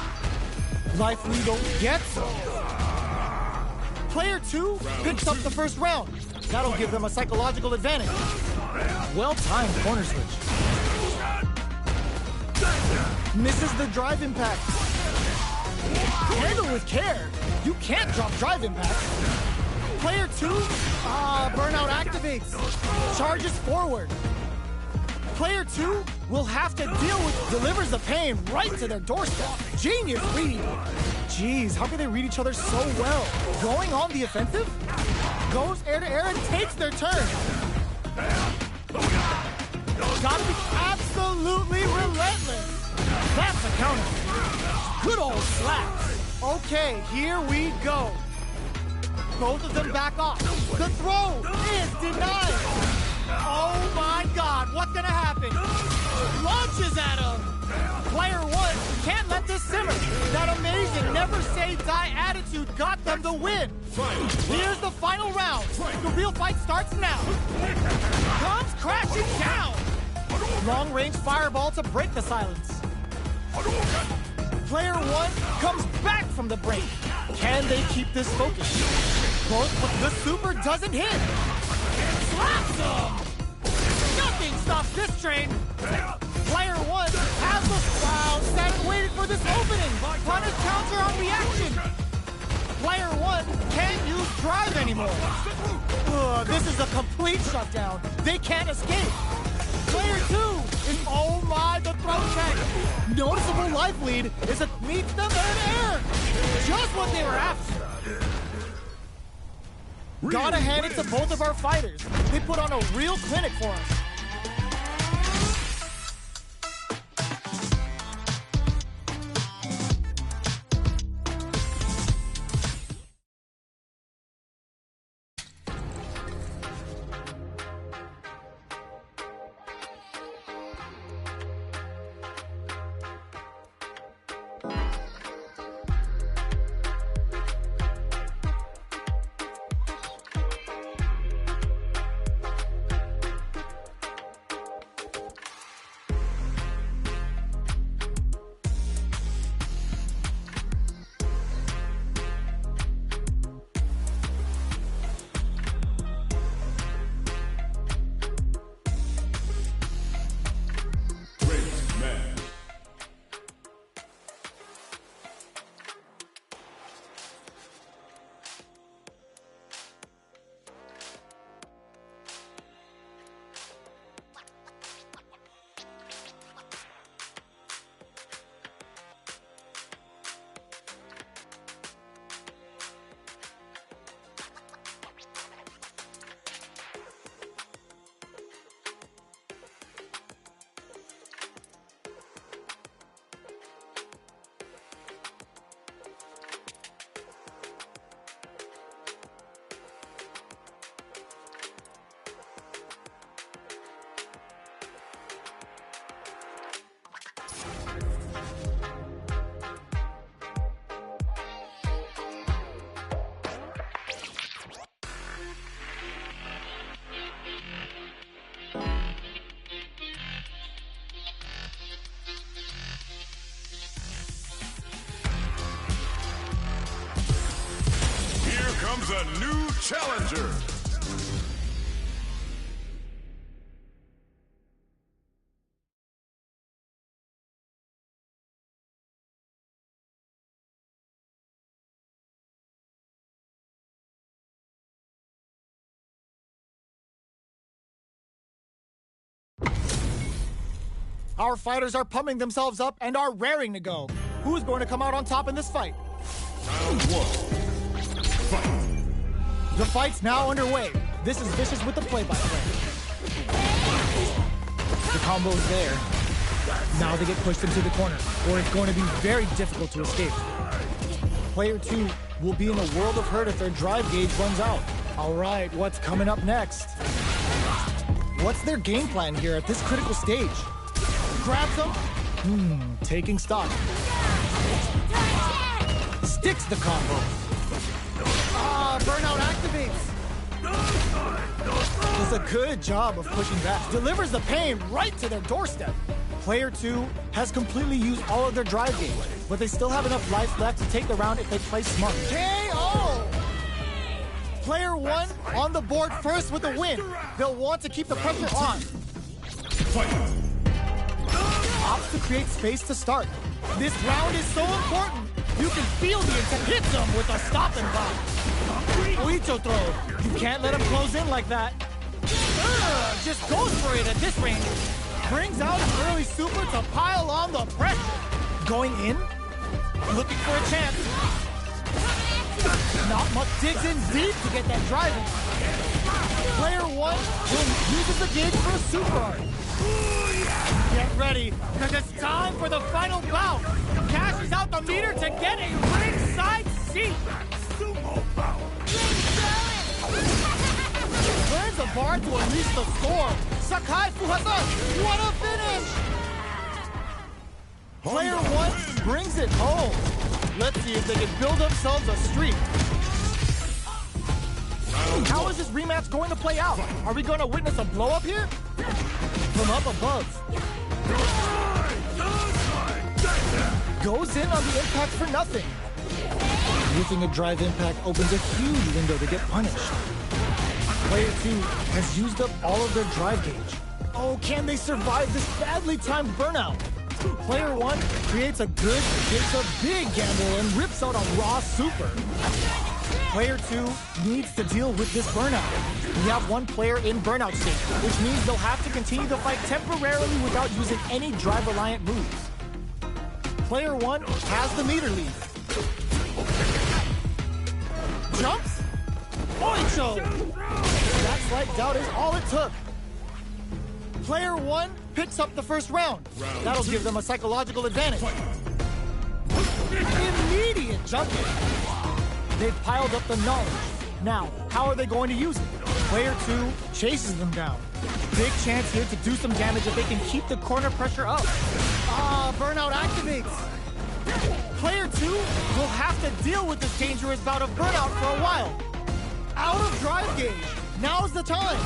Life lead gets them. Player two picks up the first round. That'll give them a psychological advantage. Well-timed corner switch. Misses the drive impact. Handle with care. You can't drop drive impact. Player two, burnout activates. Charges forward. Player two will have to deal with, delivers the pain right to their doorstep. Genius read. Jeez, how can they read each other so well? Going on the offensive? Goes air to air and takes their turn. Gotta be absolutely relentless. That's a counter. Good old slaps. Okay, here we go. Both of them back off. The throw is denied. Oh my God, what's gonna happen? Launches at him. Player one can't let this simmer. That amazing never say die attitude got them the win. Here's the final round. The real fight starts now. Comes crashing down. Long range fireball to break the silence. Player one comes back from the break. Can they keep this focus? Both, but the super doesn't hit. Slaps him. Nothing stops this train. Player one has the crowd standing waiting for this opening. Punish counter on reaction. Player one can't use drive anymore. This is a complete shutdown. They can't escape. Player two is, oh my, the throw check. Noticeable life lead is it meets them in air. Just what they were after. Gotta hand it to both of our fighters. They put on a real clinic for us. a new challenger. Our fighters are pumping themselves up and are raring to go. Who's going to come out on top in this fight? Round one. Fight. The fight's now underway. This is Vicious with the play-by-play. The combo's there. Now they get pushed into the corner, or it's going to be very difficult to escape. Player 2 will be in a world of hurt if their drive gauge runs out. All right, what's coming up next? What's their game plan here at this critical stage? Grabs them. Taking stock. Sticks the combo. Burnout activates. Does a good job of pushing back. Delivers the pain right to their doorstep. Player 2 has completely used all of their drive gauge, but they still have enough life left to take the round if they play smart. KO! Player 1 on the board first with a win. They'll want to keep the pressure on. Opts to create space to start. This round is so important. You can feel the intent. Hits them with a stop and block. Oicho throw. You can't let him close in like that. Just goes for it at this range. Brings out an early super to pile on the pressure. Going in. Looking for a chance. Not much. Digs in deep to get that drive in. Player 1 uses the gauge for a super art. Get ready, because it's time for the final bout. Cashes out the meter to get a ringside seat. Sumo bout. Turns the bar to unleash the storm. Sakai Fuhata, what a finish! Player 1 brings it home. Let's see if they can build themselves a streak. How is this rematch going to play out? Are we going to witness a blow-up here? From up above. Goes in on the impact for nothing. Using a drive impact opens a huge window to get punished. Player 2 has used up all of their drive gauge. Oh, can they survive this badly timed burnout? Player 1 creates a good, takes a big gamble, and rips out a raw super. Player 2 needs to deal with this burnout. We have one player in burnout state, which means they'll have to continue the fight temporarily without using any drive-reliant moves. Player 1 has the meter lead. Jumps? Oicho! That slight doubt is all it took. Player 1 picks up the first round. That'll give them a psychological advantage. Immediate jump in. They've piled up the knowledge. Now, how are they going to use it? Player 2 chases them down. Big chance here to do some damage if they can keep the corner pressure up. Burnout activates. Player 2 will have to deal with this dangerous bout of burnout for a while. Out of drive gauge. Now's the time.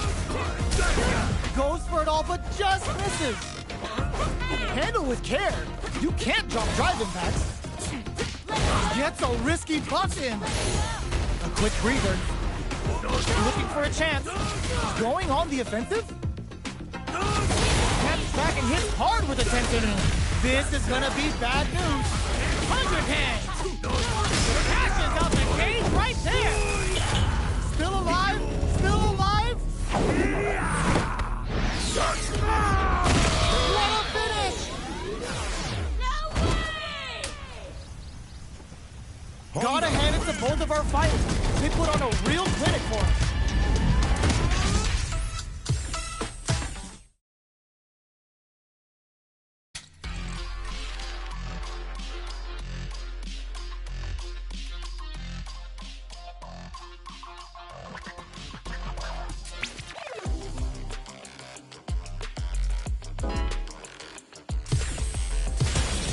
Goes for it all, but just misses. Handle with care. You can't drop drive impacts. Gets a risky punch in. A quick breather. Looking for a chance. Going on the offensive. Snaps back and hits hard with a tension. This is gonna be bad news. 100 hands. Cashes out the cage right there. Still alive? Still alive? What a finish! Gotta hand it to both of our fighters. They put on a real clinic for us.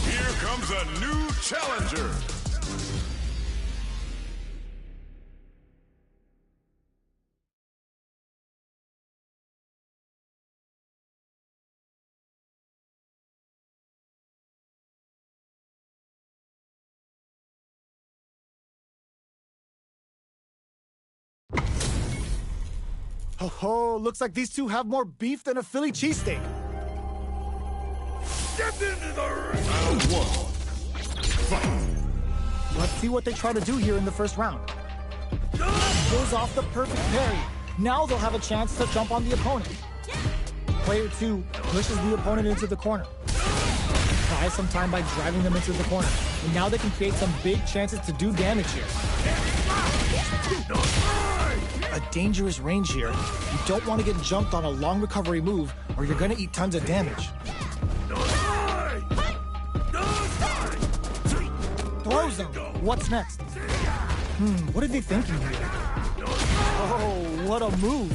Here comes a new challenger. Oh, looks like these two have more beef than a Philly cheesesteak. Get into the ring! Round 1. Fight! Let's see what they try to do here in the first round. Pulls off the perfect parry. Now they'll have a chance to jump on the opponent. Player 2 pushes the opponent into the corner. Buys some time by driving them into the corner. And now they can create some big chances to do damage here. A dangerous range here. You don't want to get jumped on a long recovery move or you're going to eat tons of damage. Throws them. What's next? What are they thinking here? Oh, what a move.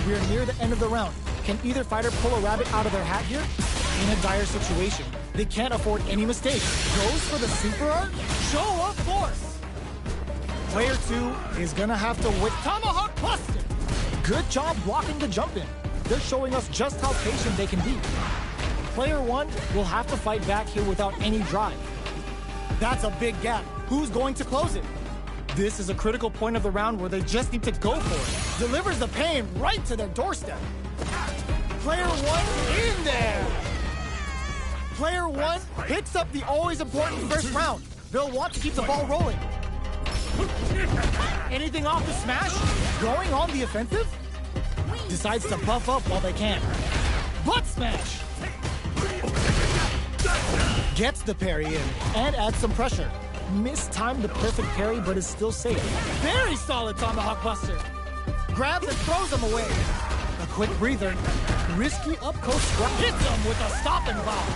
We're near the end of the round. Can either fighter pull a rabbit out of their hat here? In a dire situation, they can't afford any mistakes. Goes for the super art? Show of force! Player 2 is gonna have to whip Tomahawk Buster! Good job blocking the jump in. They're showing us just how patient they can be. Player 1 will have to fight back here without any drive. That's a big gap. Who's going to close it? This is a critical point of the round where they just need to go for it. Delivers the pain right to their doorstep. Player 1 in there! Player 1 picks up the always important first round. They'll want to keep the ball rolling. Anything off the smash? Going on the offensive? Decides to buff up while they can. Butt smash! Gets the parry in and adds some pressure. Mistimed the perfect parry, but is still safe. Very solid Tomahawk Buster. Grabs and throws him away. A quick breather. Risky up close strike. Hits him with a stop and bomb.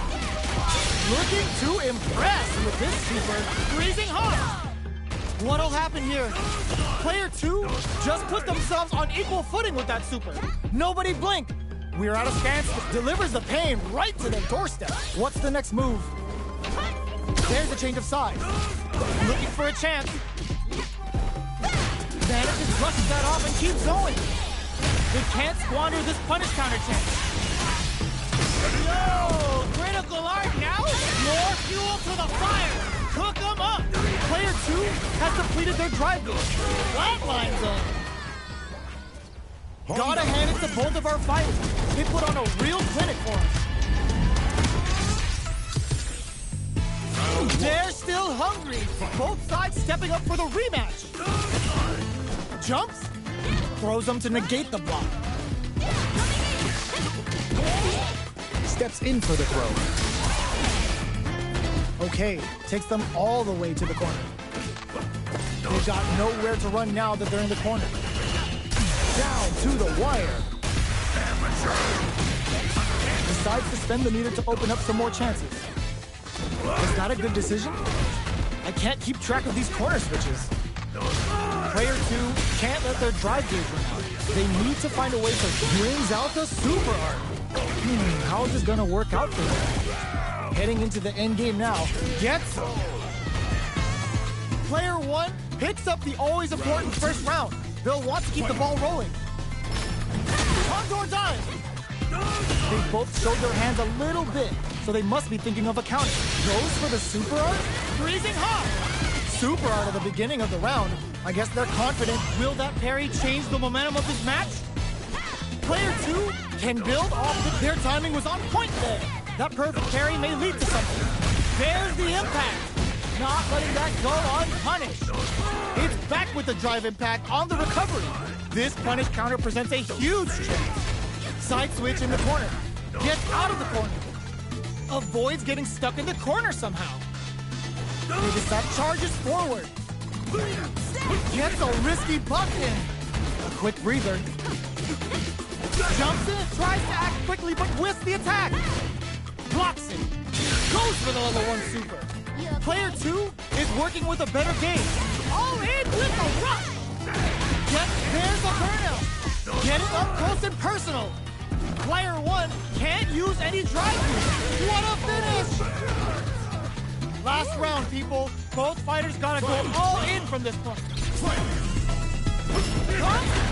Looking to impress with this super. Freezing hot. What'll happen here? Player 2 just put themselves on equal footing with that super. Nobody blink. We're at a standstill. Delivers the pain right to their doorstep. What's the next move? There's a change of sides. Looking for a chance. Manages, brushes that off and keeps going. They can't squander this punish counter chance. Yo! Critical art now? More fuel to the fire! Cook them up! Player 2 has depleted their drive gauge. Flatline zone. Gotta hand it to both of our fighters. They put on a real clinic for us. They're still hungry. Both sides stepping up for the rematch. Jumps. Throws them to negate the block. Steps in for the throw. Okay, takes them all the way to the corner. They've got nowhere to run now that they're in the corner. Down to the wire. Decides to spend the meter to open up some more chances. Is that a good decision? I can't keep track of these corner switches. Player 2 can't let their drive gauge run out. They need to find a way to brings out the super art. How is this gonna work out for them? Heading into the end game now. Gets him. Player 1 picks up the always important first round. They'll want to keep the ball rolling. Condor dive. They both showed their hands a little bit, so they must be thinking of a counter. Goes for the super art. Freezing hot. Super art at the beginning of the round. I guess they're confident. Will that parry change the momentum of this match? Player 2 can build off the... Their timing was on point there. That perfect parry may lead to something. There's the impact. Not letting that go unpunished. It's back with the drive impact on the recovery. This punish counter presents a huge chance. Side switch in the corner. Gets out of the corner. Avoids getting stuck in the corner somehow. They decide charges forward. Gets a risky butt in. A quick breather. Jumps in and tries to act quickly, but whisks the attack. Blocks it. Goes for the level 1 super. Player 2 is working with a better game. All in with a rush. There's a burnout. Getting up close and personal. Player 1 can't use any drive moves. What a finish! Last round, people. Both fighters gotta go all in from this point.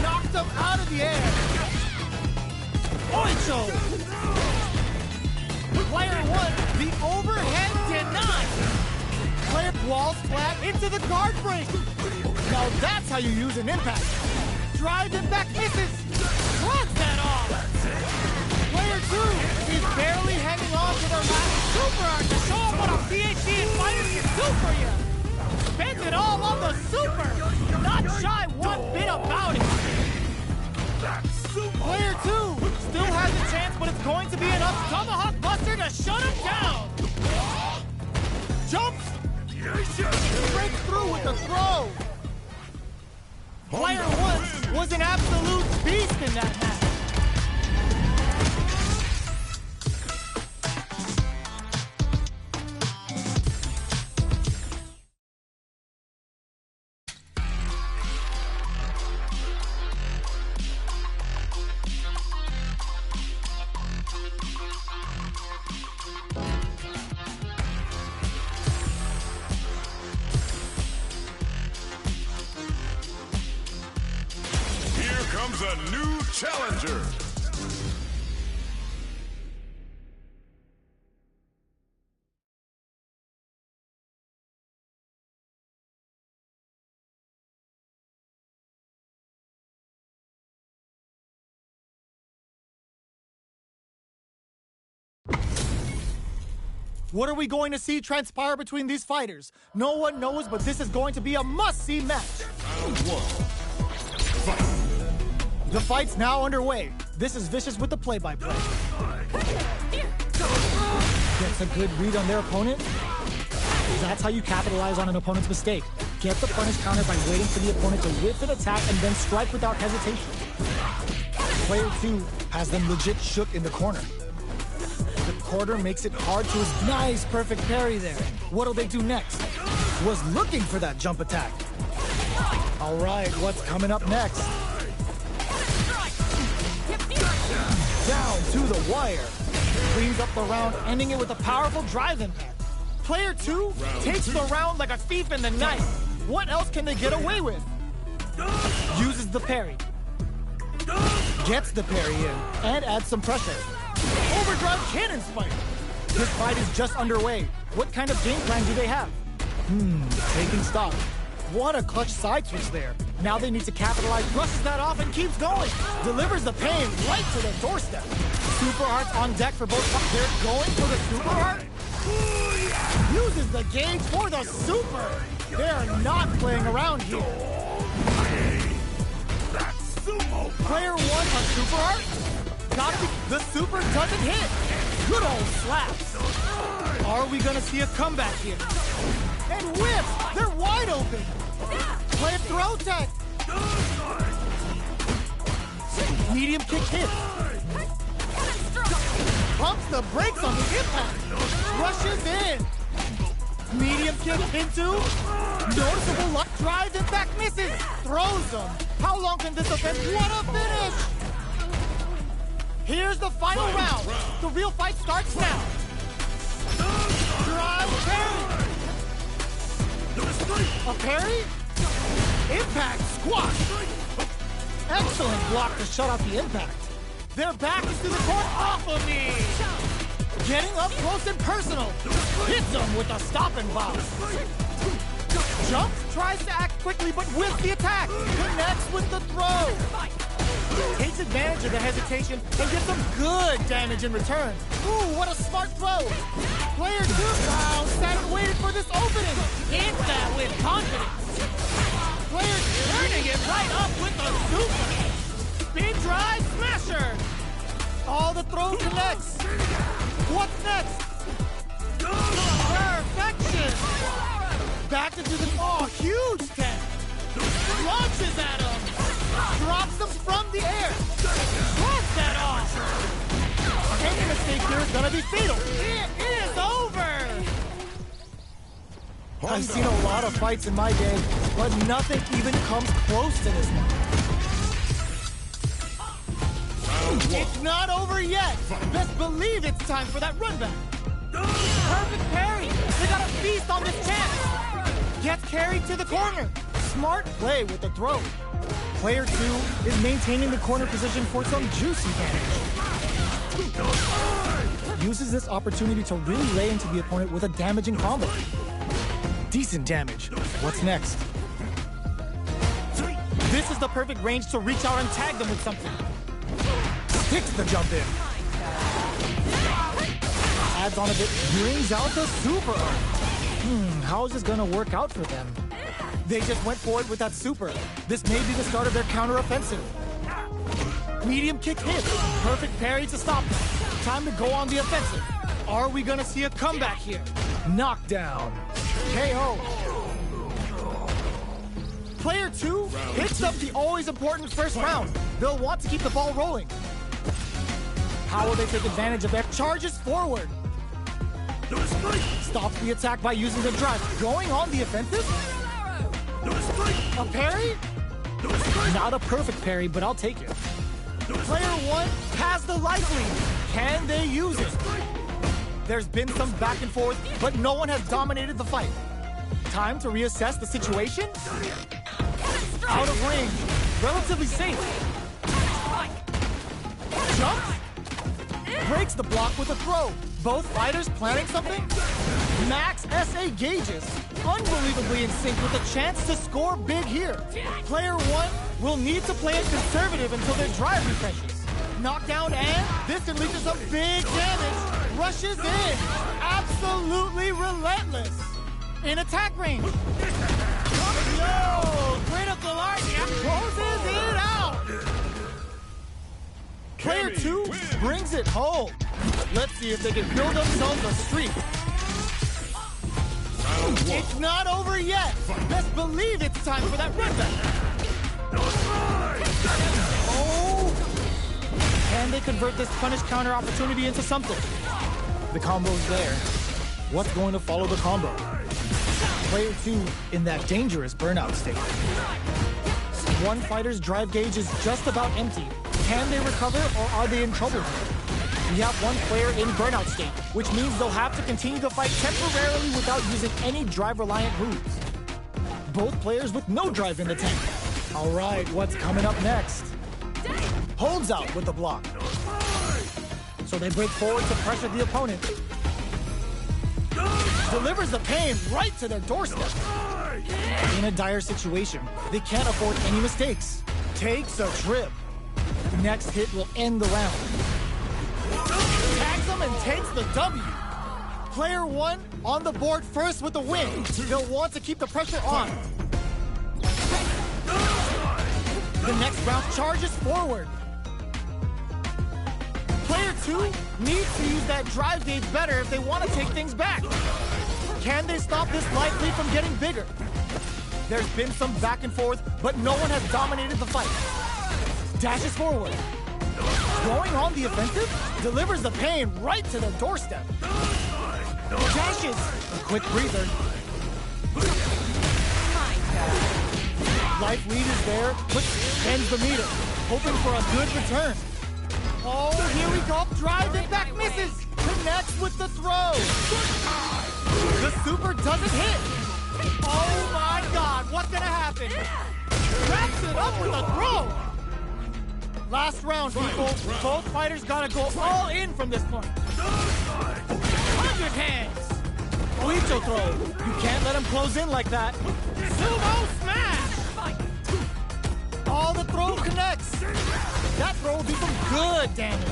Knocked them out of the air. Oicho! Player 1, the overhead denied. Player walls flat into the guard break. Now that's how you use an impact. drive impact misses. Shrugs that off. Player 2 is barely hanging on to their last super art to show them what a PhD in fighters can do for you. Spends it all on the super. Not shy one bit about it. Player 2 still has a chance, but it's going to be enough Tomahawk Buster to shut him down. Jumps. Breaks through with the throw. Player 1 was an absolute beast in that match. Comes a new challenger. What are we going to see transpire between these fighters? No one knows, but this is going to be a must-see match. Round 1. Fight. The fight's now underway. This is Vicious with the play-by-play. Gets a good read on their opponent. That's how you capitalize on an opponent's mistake. Get the punish counter by waiting for the opponent to whip an attack and then strike without hesitation. Player 2 has them legit shook in the corner. The quarter makes it hard to his nice, perfect parry there. What'll they do next? Was looking for that jump attack. All right, what's coming up next? Down to the wire. Cleans up the round, ending it with a powerful drive impact. Player 2 takes the round like a thief in the night. What else can they get away with? Uses the parry. Gets the parry in and adds some pressure. Overdrive cannon spike. This fight is just underway. What kind of game plan do they have? Taking stock. What a clutch side switch there. Now they need to capitalize, brushes that off and keeps going. Delivers the pain right to their doorstep. Super Hearts on deck for both. They're going for the Super Heart. Uses the gauge for the Super. They're not playing around here. Player 1 on Super Heart. The Super doesn't hit. Good old slaps. Are we gonna see a comeback here? And whips! They're wide open! Play a throw tech! Medium kick hit. Pumps the brakes on the impact. Rushes in. Medium kick into. Noticeable luck drive impact misses. Throws them. How long can this offend? What a finish! Here's the final round. The real fight starts now. Drive parry. A parry? Impact squash. Excellent block to shut out the impact. Their back is to the court off of me. Getting up close and personal. Hits them with a stop and box. Jumps, tries to act quickly, but with the attack. Connects with the throw. Takes advantage of the hesitation and gets some good damage in return. Ooh, what a smart throw. Player 2 now sat and waited for this opening. Hits that with confidence. Player turning it right up with the super. Spin drive smasher. All the throw connects. What's next? Perfection. Back into the huge tech. Launches at him. Drops them from the air. Drops that off. Any mistake here is gonna be fatal. It is over. I've seen a lot of fights in my day, but nothing even comes close to this one. It's not over yet. Best believe it's time for that run back. Perfect parry. They got a feast on this chance. Gets carried to the corner. Smart play with the throw. Player 2 is maintaining the corner position for some juicy damage. Uses this opportunity to really lay into the opponent with a damaging combo. Decent damage. What's next? This is the perfect range to reach out and tag them with something. Sticks the jump in. Adds on a bit, brings out the super. How is this gonna work out for them? They just went for it with that super. This may be the start of their counter-offensive. Medium kick hit. Perfect parry to stop them. Time to go on the offensive. Are we gonna see a comeback here? Knockdown. KO. Player 2 picks up the always important first round. They'll want to keep the ball rolling. How will they take advantage of their charges forward? Stops the attack by using the drive. Going on the offensive? A parry? Not a perfect parry, but I'll take it. Player 1 has the life lead. Can they use it? There's been some back and forth, but no one has dominated the fight. Time to reassess the situation? Out of range. Relatively safe. Jumps? Breaks the block with a throw. Both fighters planning something? Max SA gauges. Unbelievably in sync with a chance to score big here. Player 1 will need to play it conservative until their drive refreshes. Knockdown and this unleashes some big damage. Rushes in. Absolutely relentless. In attack range. Yo! Critical art closes it out. Player 2 brings it home. Let's see if they can build themselves a streak. It's not over yet. Best believe it's time for that run back. Oh! Can they convert this punish counter opportunity into something? The combo's there. What's going to follow the combo? Player 2 in that dangerous burnout state. One fighter's drive gauge is just about empty. Can they recover or are they in trouble here? We have one player in burnout state, which means they'll have to continue the fight temporarily without using any drive-reliant moves. Both players with no drive in the tank. All right, what's coming up next? Holds out with the block. So they break forward to pressure the opponent. Delivers the pain right to their doorstep. In a dire situation, they can't afford any mistakes. Takes a trip. Next hit will end the round. Tags him and takes the W. Player 1 on the board first with the win. They'll want to keep the pressure on. The next round charges forward. Player 2 needs to use that drive gauge better if they want to take things back. Can they stop this life lead from getting bigger? There's been some back and forth, but no one has dominated the fight. Dashes forward. Going on the offensive, delivers the pain right to the doorstep. Dashes. A quick breather. Life lead is there, but ends the meter, hoping for a good return. Oh, here we go. Drive it back, misses. Connects with the throw. The super doesn't hit. Oh my God, what's gonna happen? Wraps it up with a throw. Last round, people. Both fighters gotta go all in from this point. 100 hands. Oicho throw. You can't let him close in like that. Sumo smash. All the throw connects. That throw will do some good damage.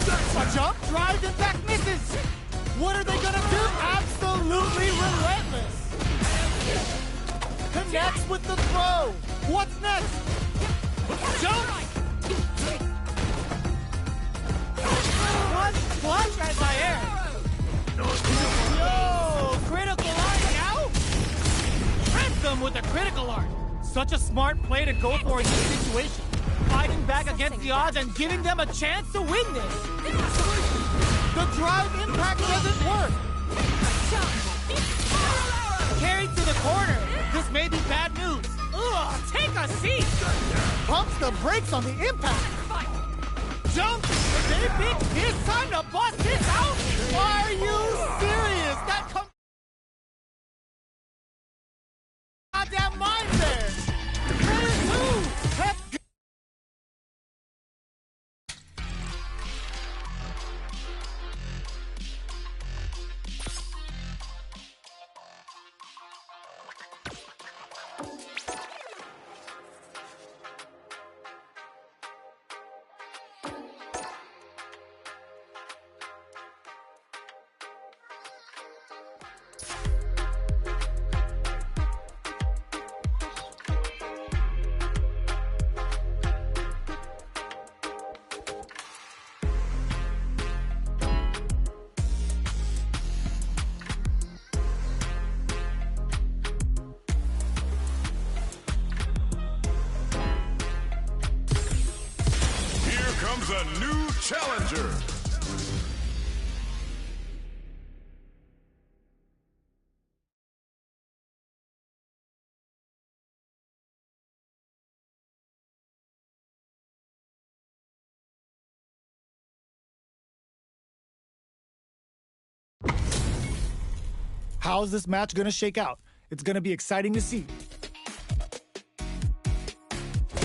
A jump, drive, and back misses. What are they gonna do? Absolutely relentless. Connects with the throw. What's next? Jump! Flush anti-air. Yo, critical art now? Trap them with a critical art. Such a smart play to go for in this situation. Fighting back against the odds and giving them a chance to win this. The drive impact doesn't work. Carried to the corner. This may be bad news. Ugh, take a seat. Pumps the brakes on the impact. Jump. They think it's time to bust this out. Are you serious? That comes goddamn mind there. Player 2. comes a new challenger. How's this match gonna shake out? It's gonna be exciting to see.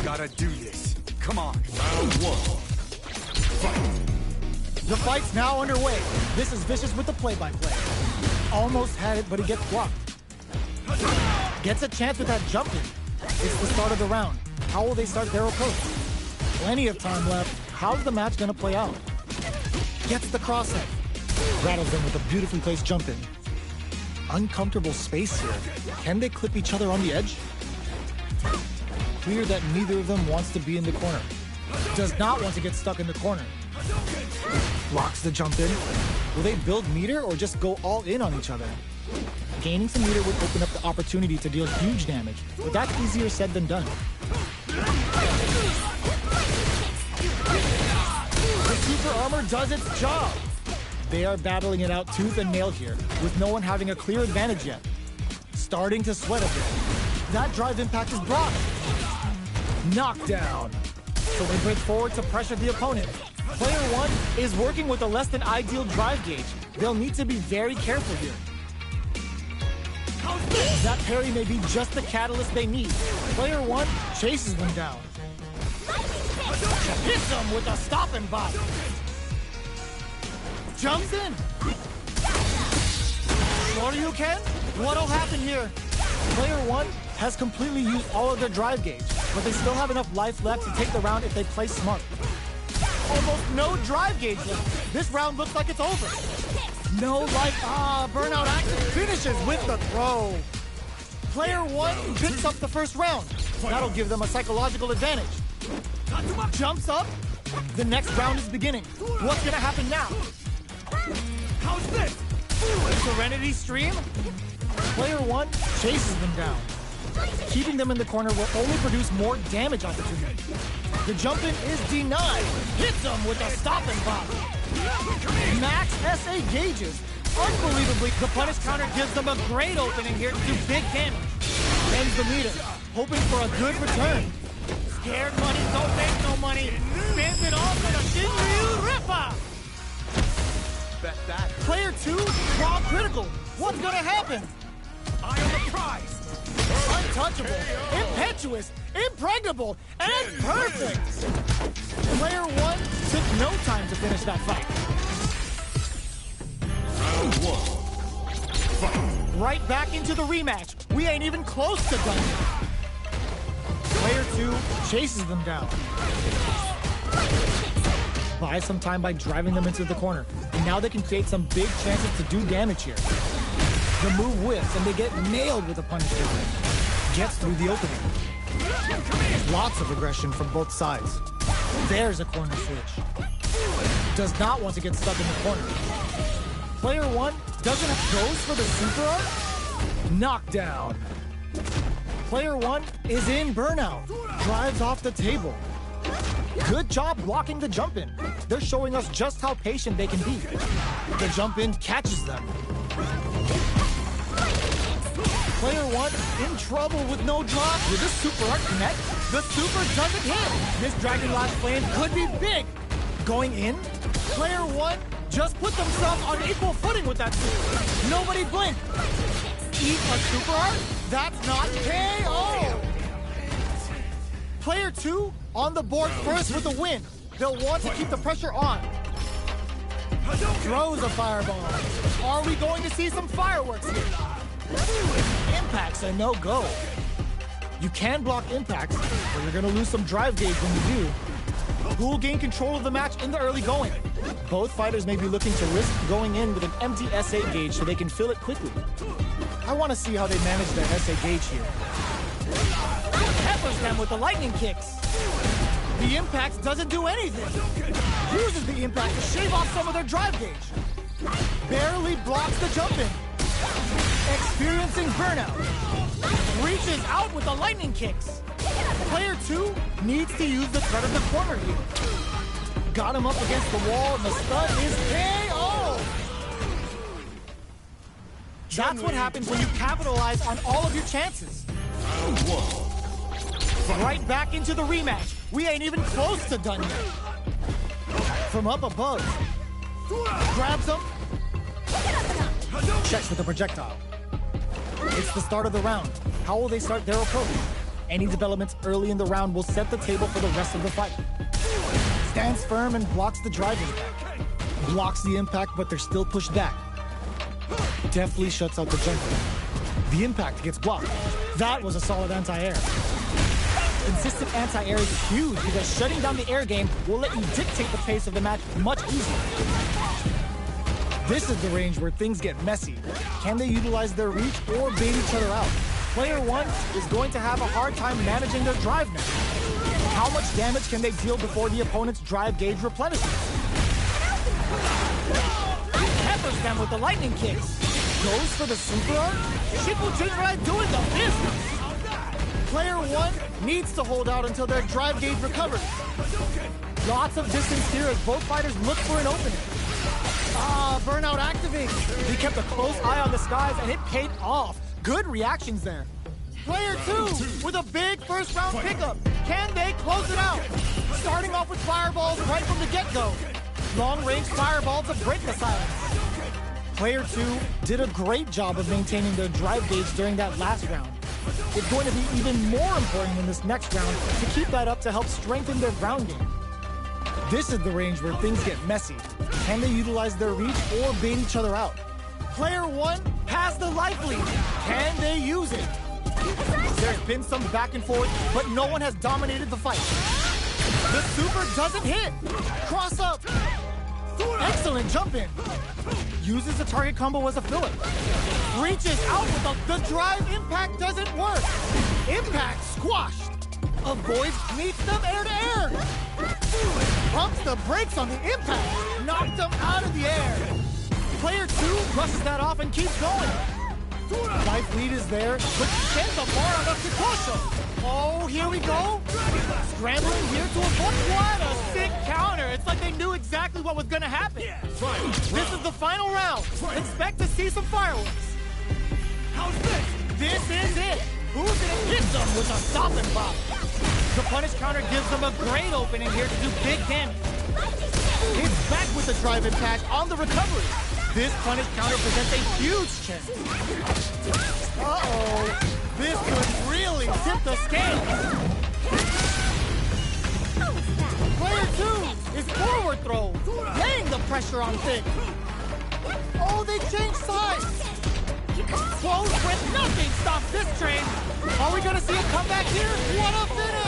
Gotta do this. Come on. Round one. The fight's now underway. This is Vicious with the play-by-play. Almost had it, but he gets blocked. Gets a chance with that jump in. It's the start of the round. How will they start their approach? Plenty of time left. How's the match gonna play out? Gets the cross-up. Rattles them with a beautifully placed jump in. Uncomfortable space here. Can they clip each other on the edge? Clear that neither of them wants to be in the corner. Does not want to get stuck in the corner. Blocks the jump in. Will they build meter or just go all in on each other? Gaining some meter would open up the opportunity to deal huge damage, but that's easier said than done. The super armor does its job. They are battling it out tooth and nail here, with no one having a clear advantage yet. Starting to sweat a bit. That drive impact is blocked. Knockdown. So they break forward to pressure the opponent. Player one is working with a less than ideal drive gauge. They'll need to be very careful here. That parry may be just the catalyst they need. Player one chases them down. Hits them with a stopping bot. Jumps in. Sure you can? What'll happen here? Player one has completely used all of their drive gauge, but they still have enough life left to take the round if they play smart. Almost no drive gauge left. This round looks like it's over. No life. Burnout actually finishes with the throw. Player one picks up the first round. That'll give them a psychological advantage. Jumps up. The next round is beginning. What's gonna happen now? How's this? Serenity Stream? Player one chases them down. Keeping them in the corner will only produce more damage opportunity. The jump-in is denied. Hits them with a stopping block. Max SA gauges. Unbelievably, the punish counter gives them a great opening here to do big damage. Ends the meter, hoping for a good return. Scared money don't make no money. Spins it off with a Shinryu Ripper. Bet that. Player two, raw critical. What's gonna happen? Eye on the prize. Untouchable, impetuous, impregnable, and perfect! Player one took no time to finish that fight. Round one. Fight. Right back into the rematch. We ain't even close to done yet. Player two chases them down. Buys some time by driving them into the corner. And now they can create some big chances to do damage here. The move whiffs and they get nailed with a punish kick. Gets through the opening. Lots of aggression from both sides. There's a corner switch. Does not want to get stuck in the corner. Player one goes for the super art. Knockdown. Player one is in burnout. Drives off the table. Good job blocking the jump in. They're showing us just how patient they can be. The jump in catches them. Player one in trouble with no drop. Will this super art connect? The super doesn't hit. This Dragon Lash Flame could be big. Going in, player one just put themselves on equal footing with that super. Nobody blinked. Eat a super art? That's not KO. Player two on the board first with the win. They'll want to keep the pressure on. Throws a fireball. Are we going to see some fireworks here? Impact's a no-go. You can block impacts, but you're going to lose some drive gauge when you do. Who will gain control of the match in the early going? Both fighters may be looking to risk going in with an empty SA gauge so they can fill it quickly. I want to see how they manage their SA gauge here. Peppers them with the lightning kicks. The impact doesn't do anything. Uses the impact to shave off some of their drive gauge. Barely blocks the jump in. Experiencing burnout. Reaches out with the lightning kicks. Player two needs to use the threat of the corner here. Got him up against the wall, and the stun is KO! That's what happens when you capitalize on all of your chances. Round one. Right back into the rematch. We ain't even close to done yet. From up above. Grabs him. Checks with the projectile. It's the start of the round. How will they start their approach? Any developments early in the round will set the table for the rest of the fight. Stands firm and blocks the drive impact. Blocks the impact, but they're still pushed back. Deftly shuts out the jumper. The impact gets blocked. That was a solid anti-air. Consistent anti-air is huge because shutting down the air game will let you dictate the pace of the match much easier. This is the range where things get messy. Can they utilize their reach or bait each other out? Player one is going to have a hard time managing their drive now. How much damage can they deal before the opponent's drive gauge replenishes? Peppers them with the lightning kicks. Goes for the super art? Shifu Jinrai doing the business. Player one needs to hold out until their drive gauge recovers. Lots of distance here as both fighters look for an opening. Burnout activates. He kept a close eye on the skies and it paid off. Good reactions there. Player two with a big first round pickup. Can they close it out? Starting off with fireballs right from the get-go. Long range fireball to break the silence. Player two did a great job of maintaining their drive gauge during that last round. It's going to be even more important in this next round to keep that up to help strengthen their ground game. This is the range where things get messy. Can they utilize their reach or bait each other out? Player one has the life lead. Can they use it? There's been some back and forth, but no one has dominated the fight. The super doesn't hit. Cross up. Excellent jump in. Uses the target combo as a filler. Reaches out with the drive impact doesn't work. Impact squashed. Avoids meets them air to air. Pumps the brakes on the impact. Knocked them out of the air. Player two brushes that off and keeps going. Life lead is there, but sends a bar on the Kikosho. Oh, here we go. Scrambling here to avoid. What a sick counter. It's like they knew exactly what was going to happen. This is the final round. Expect to see some fireworks. How's this? This is it. Who's going to hit them with a stopping block? The punish counter gives them a great opening here to do big damage. It's back with the drive impact on the recovery. This punish counter presents a huge chance. Uh-oh. This could really tip the scales. Player two is forward throw, laying the pressure on Thick. Oh, they changed sides. Close with nothing stops this train. Are we going to see a comeback here? What a finish!